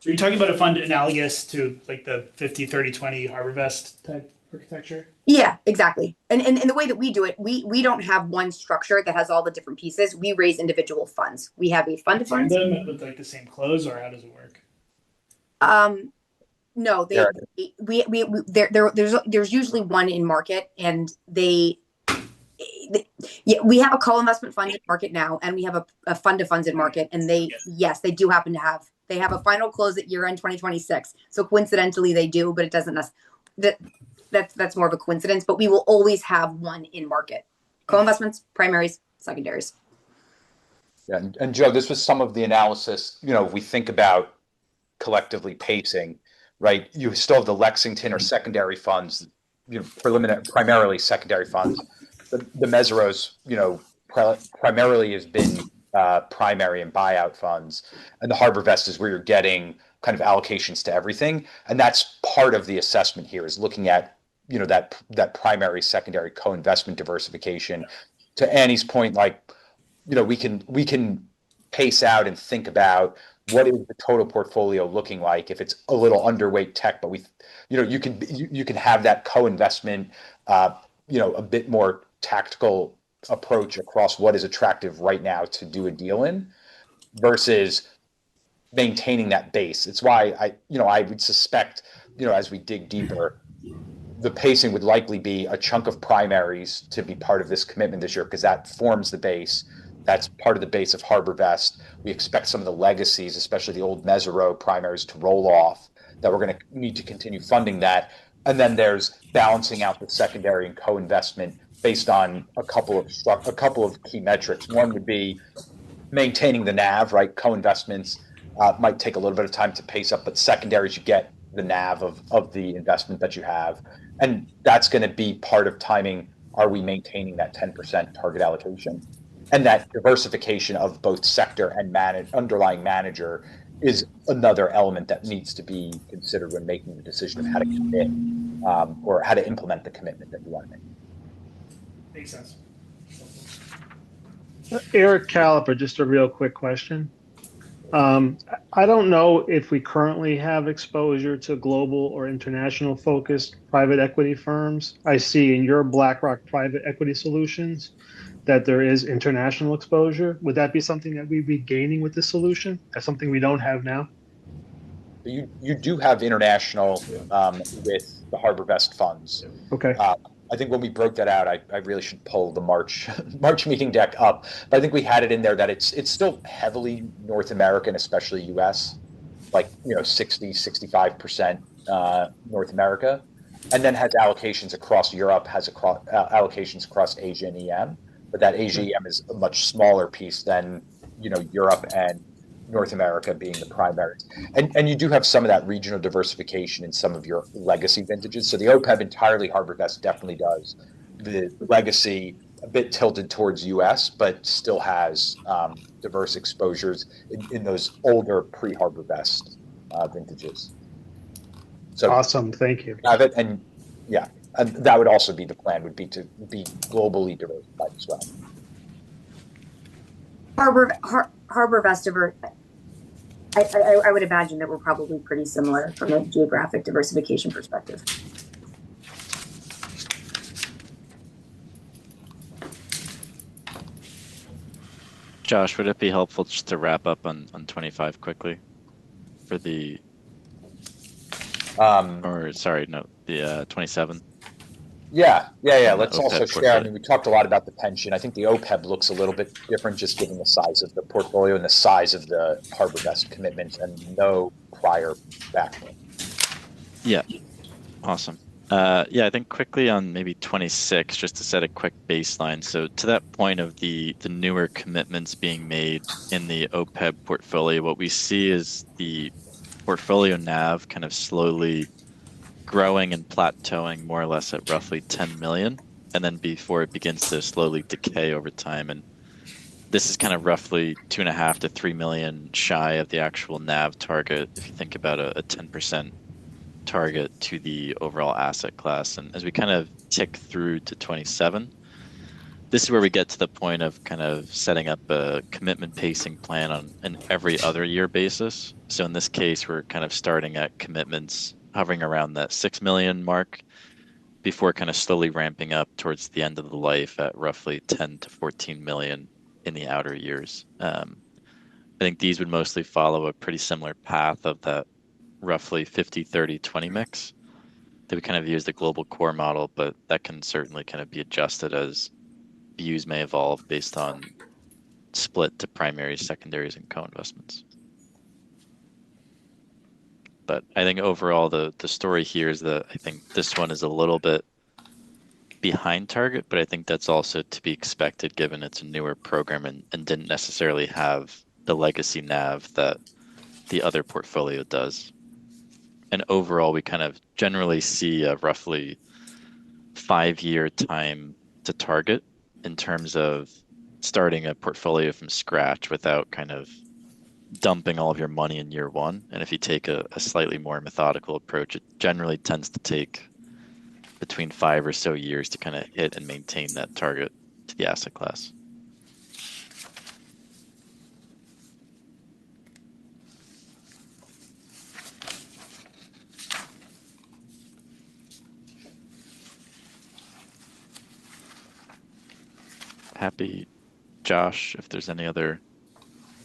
So you're talking about a fund analogous to like the 50-30-20 HarborVest type architecture? Yeah, exactly. And the way that we do it, we don't have one structure that has all the different pieces. We raise individual funds. We have a fund of funds. Them with like the same close, or how does it work? No, there's usually one in market, and we have a co-investment fund in market now, and we have a fund of funds in market, and they do happen to have a final close at year end 2026. So coincidentally they do, but it doesn't that's more of a coincidence, but we will always have one in market. Co-investments, primaries, secondaries. Yeah, and Joe, this was some of the analysis, you know, we think about collectively pacing, right? You still have the Lexington or secondary funds, you know, primarily secondary funds. The Meseros, you know, primarily has been primary and buyout funds, and the HarborVest is where you're getting kind of allocations to everything, and that's part of the assessment here, is looking at, you know, that primary secondary co-investment diversification. To Annie's point, like, you know, we can pace out and think about what is the total portfolio looking like if it's a little underweight tech, but you can have that co-investment, you know, a bit more tactical approach across what is attractive right now to do a deal in versus maintaining that base. It's why I would suspect, you know, as we dig deeper, the pacing would likely be a chunk of primaries to be part of this commitment this year, because that forms the base. That's part of the base of HarborVest. We expect some of the legacies, especially the old Mesero primaries, to roll off, that we're going to need to continue funding that. And then there's balancing out the secondary and co-investment based on a couple of key metrics. One would be maintaining the NAV, right? Co-investments might take a little bit of time to pace up, but secondaries, you get the NAV of the investment that you have. And that's going to be part of timing. Are we maintaining that 10% target allocation? And that diversification of both sector and underlying manager is another element that needs to be considered when making the decision of how to commit or how to implement the commitment that you want to make. Makes sense. Eric Caliper, just a real quick question. I don't know if we currently have exposure to global or international focused private equity firms. I see in your BlackRock private equity solutions that there is international exposure. Would that be something that we'd be gaining with this solution? That's something we don't have now. You do have international with the HarborVest funds. Okay. I think when we broke that out, I really should pull the March meeting deck up. But I think we had it in there that it's still heavily North American, especially US, like, you know, 65% North America, and then has allocations across Europe, has allocations across Asia and EM. But that Asia EM is a much smaller piece than, you know, Europe and North America being the primary. And you do have some of that regional diversification in some of your legacy vintages. So the OPEB entirely, HarborVest definitely does. The legacy a bit tilted towards US, but still has diverse exposures in those older pre-HarborVest vintages. So awesome, thank you. Have it, and yeah, and that would also be the plan, would be to be globally diversified as well. HarborVest, I would imagine that we're probably pretty similar from a geographic diversification perspective. Josh, would it be helpful just to wrap up on 25 quickly for the, or sorry, no, the 27? Yeah. And the Let's also OPEB share. I portfolio. mean, we talked a lot about the pension. I think the OPEB looks a little bit different, just given the size of the portfolio and the size of the HarborVest commitments and no prior background. Yeah, awesome. Yeah, I think quickly on maybe 26, just to set a quick baseline. So to that point of the newer commitments being made in the OPEB portfolio, what we see is the portfolio NAV kind of slowly growing and plateauing more or less at roughly 10 million, and then before it begins to slowly decay over time. And this is kind of roughly 2.5 to 3 million shy of the actual NAV target, if you think about a 10% target to the overall asset class. And as we kind of tick through to 27, this is where we get to the point of kind of setting up a commitment pacing plan on an every other year basis. So in this case, we're kind of starting at commitments hovering around that 6 million mark before kind of slowly ramping up towards the end of the life at roughly 10 to 14 million in the outer years. I think these would mostly follow a pretty similar path of that roughly 50, 30, 20 mix that we kind of use the global core model, but that can certainly kind of be adjusted as views may evolve based on split to primaries, secondaries, and co-investments. But I think overall the story here is that I think this one is a little bit behind target, but I think that's also to be expected given it's a newer program and didn't necessarily have the legacy NAV that the other portfolio does. And overall, we kind of generally see a roughly 5-year time to target in terms of starting a portfolio from scratch without kind of dumping all of your money in year one. And if you take a slightly more methodical approach, it generally tends to take between 5 or so years to kind of hit and maintain that target to the asset class. Happy, Josh, if there's any other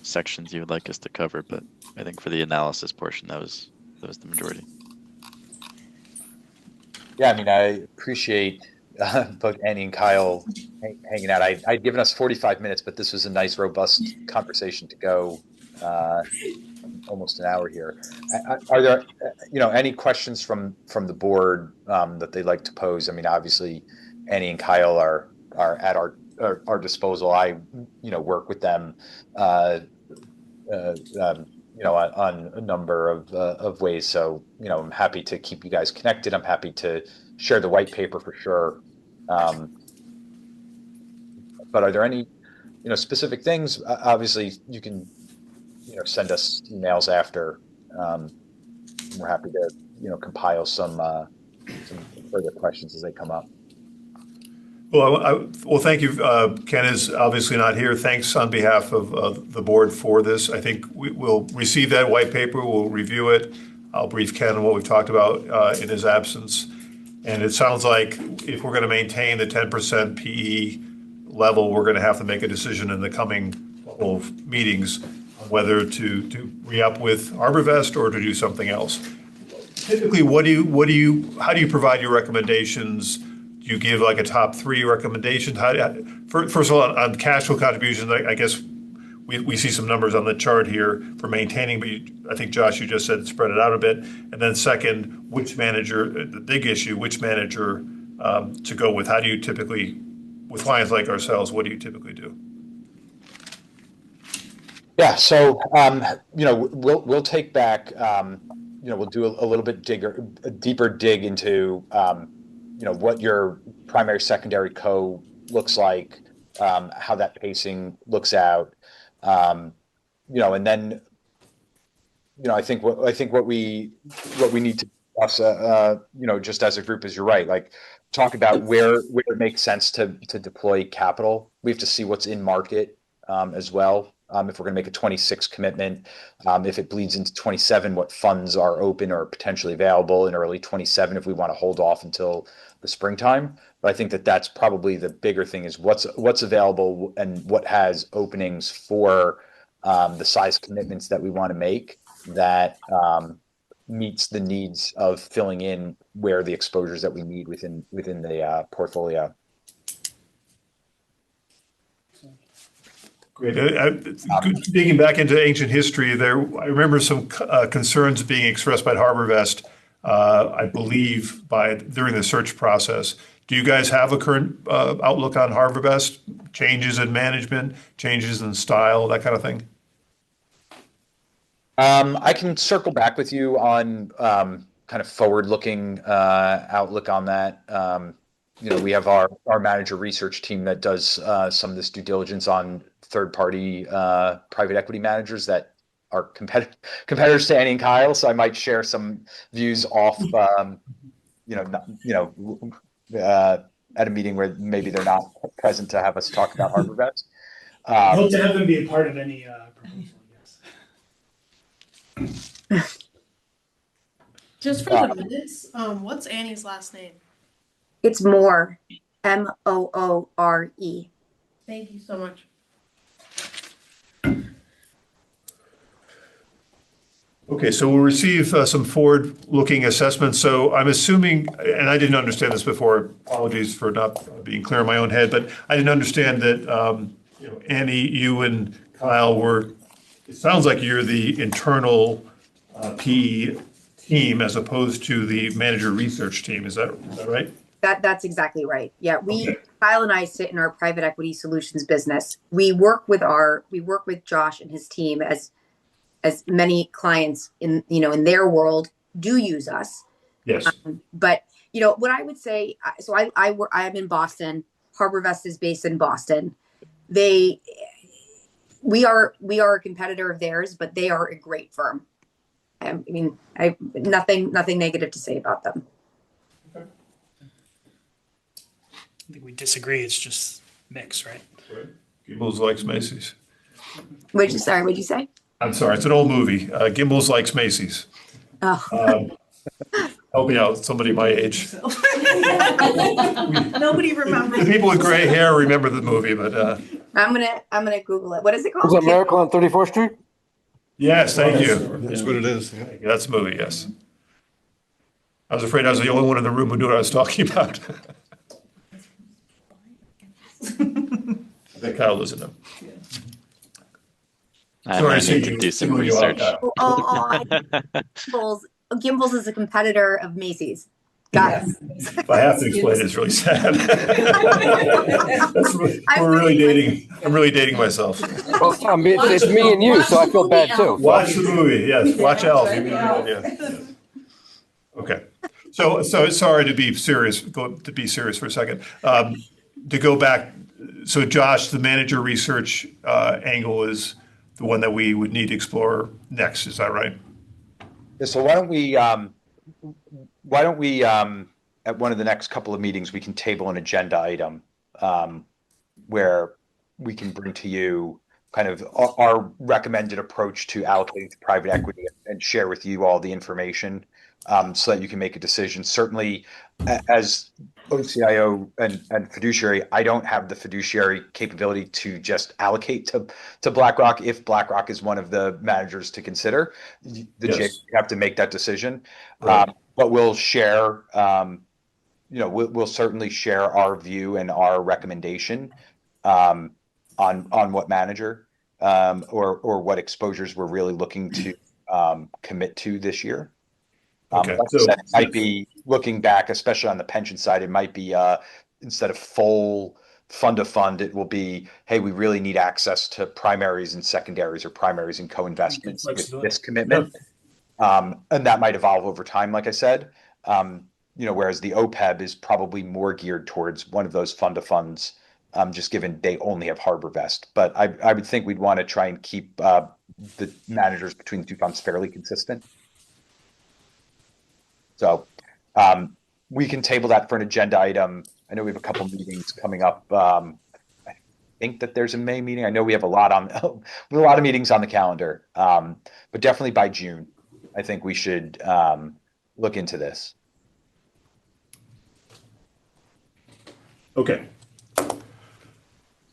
sections you would like us to cover, but I think for the analysis portion, that was the majority. Yeah, I mean, I appreciate both Annie and Kyle hanging out. I'd given us 45 minutes, but this was a nice, robust conversation to go almost an hour here. Are there, any questions from the board that they'd like to pose? I mean, obviously, Annie and Kyle are at our disposal. I, work with them, on a number of ways. So, I'm happy to keep you guys connected. I'm happy to share the white paper for sure. But are there any, specific things? Obviously, you can, send us emails after. We're happy to, compile some further questions as they come up. Well, thank you. Ken is obviously not here. Thanks on behalf of the board for this. I think we'll receive that white paper. We'll review it. I'll brief Ken on what we've talked about in his absence. And it sounds like if we're going to maintain the 10% PE level, we're going to have to make a decision in the coming couple of meetings on whether to re-up with HarborVest or to do something else. Typically, how do you provide your recommendations? Do you give like a top 3 recommendations? First of all, on cash flow contributions, I guess we see some numbers on the chart here for maintaining, but I think, Josh, you just said spread it out a bit. And then second, which manager, the big issue, which manager to go with? How do you typically, with clients like ourselves, what do you typically do? Yeah, so, we'll take back, we'll do a little bit a deeper dig into, what your primary, secondary co looks like, how that pacing looks out, and then, I think what we need to discuss, just as a group is, you're right, like talk about where it makes sense to deploy capital. We have to see what's in market as well. if we're going to make a 26 commitment. If it bleeds into 27, what funds are open or potentially available in early 27 if we want to hold off until the springtime. But I think that that's probably the bigger thing is what's available and what has openings for the size commitments that we want to make that meets the needs of filling in where the exposures that we need within the portfolio. Great. Digging back into ancient history, I remember some concerns being expressed by HarborVest, I believe, during the search process. Do you guys have a current outlook on HarborVest? Changes in management, changes in style, that kind of thing? I can circle back with you on kind of forward-looking outlook on that. We have our manager research team that does some of this due diligence on third-party private equity managers that are competitors to Annie and Kyle. So I might share some views off, at a meeting where maybe they're not present to have us talk about HarborVest. I hope to have them be a part of any proposal, yes. Just for the minutes, what's Annie's last name? It's Moore, Moore. Thank you so much. Okay, so we'll receive some forward-looking assessments. So I'm assuming, and I didn't understand this before, apologies for not being clear in my own head, but I didn't understand that, Annie, you and Kyle it sounds like you're the internal PE team as opposed to the manager research team. Is that right? That's exactly right. Yeah, Okay. Kyle and I sit in our private equity solutions business. We work with Josh and his team as many clients in their world do use us. Yes. But what I would say, so I'm in Boston. HarborVest is based in Boston. We are a competitor of theirs, but they are a great firm. I mean, I nothing negative to say about them. I think we disagree. It's just mix, right? Gimbels likes Macy's. What'd you say? I'm sorry, it's an old movie. Gimbels likes Macy's. Oh. Help me out, somebody my age. Nobody The remembers. people with gray hair remember the movie, but I'm gonna Google it. What is it called? Was that Miracle on 34th Street? yes, thank you. That's what it is. That's the movie, yes. I was afraid I was the only one in the room who knew what I was talking about. I think Kyle doesn't know. I Sorry, might see need to you- do some single you out, research. Gimbels. Gimbels is a competitor of Macy's. Got it. If I have to explain it, it's really sad. I'm really dating myself. Well, Tom, it's me and you, so I feel bad too. Watch the movie, yes, watch Alf. Yeah. Okay, so sorry to be serious for a second. To go back, so Josh, the manager research angle is the one that we would need to explore next, is that right? Yeah, so why don't we at one of the next couple of meetings we can table an agenda item where we can bring to you kind of our recommended approach to allocating to private equity and share with you all the information so that you can make a decision. Certainly, as OCIO and fiduciary, I don't have the fiduciary capability to just allocate to BlackRock if BlackRock is one of the managers to consider. The Yes. JV have to make that decision. Right. But we'll share, we'll certainly share our view and our recommendation on what manager or what exposures we're really looking to commit to this year. Okay, Like I said, it might be looking back, especially on the pension side, it might be instead of full fund of fund, it will be, hey, we really need access to primaries and secondaries or primaries and co-investments with this commitment. And that might evolve over time, like I said. Whereas the OPEB is probably more geared towards one of those fund of funds, just given they only have HarborVest. But I would think we'd want to try and keep the managers between the two funds fairly consistent. So we can table that for an agenda item. I know we have a couple meetings coming up. I think that there's a May meeting. I know we have a lot on, a lot of meetings on the calendar. But definitely by June, I think we should look into this. Okay.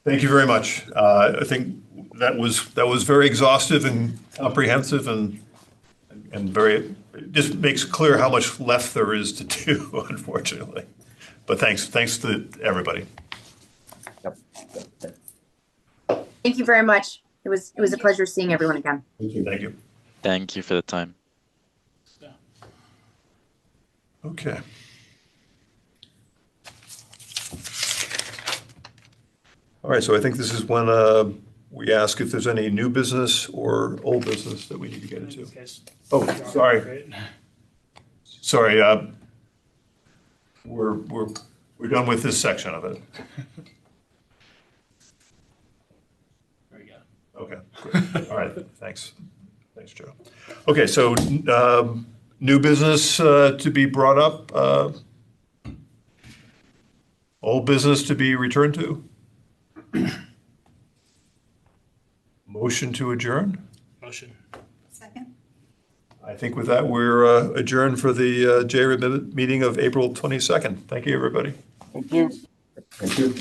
Thank you very much. I think that was very exhaustive and comprehensive and very, it just makes clear how much left there is to do, unfortunately. But thanks to everybody. Yep. Thank you very much. It was a pleasure seeing everyone again. Thank you. Thank you for the time. Okay. All right, so I think this is when we ask if there's any new business or old business that we need to get into. Oh, sorry. Sorry, we're done with this section of it. There we go. Okay, great. All right, thanks. Thanks, Joe. Okay, so new business to be brought up, old business to be returned to. Motion to adjourn? Motion. Second. I think with that, we're adjourned for the JRIB meeting of April 22nd. Thank you, everybody. Thank you. Thank you.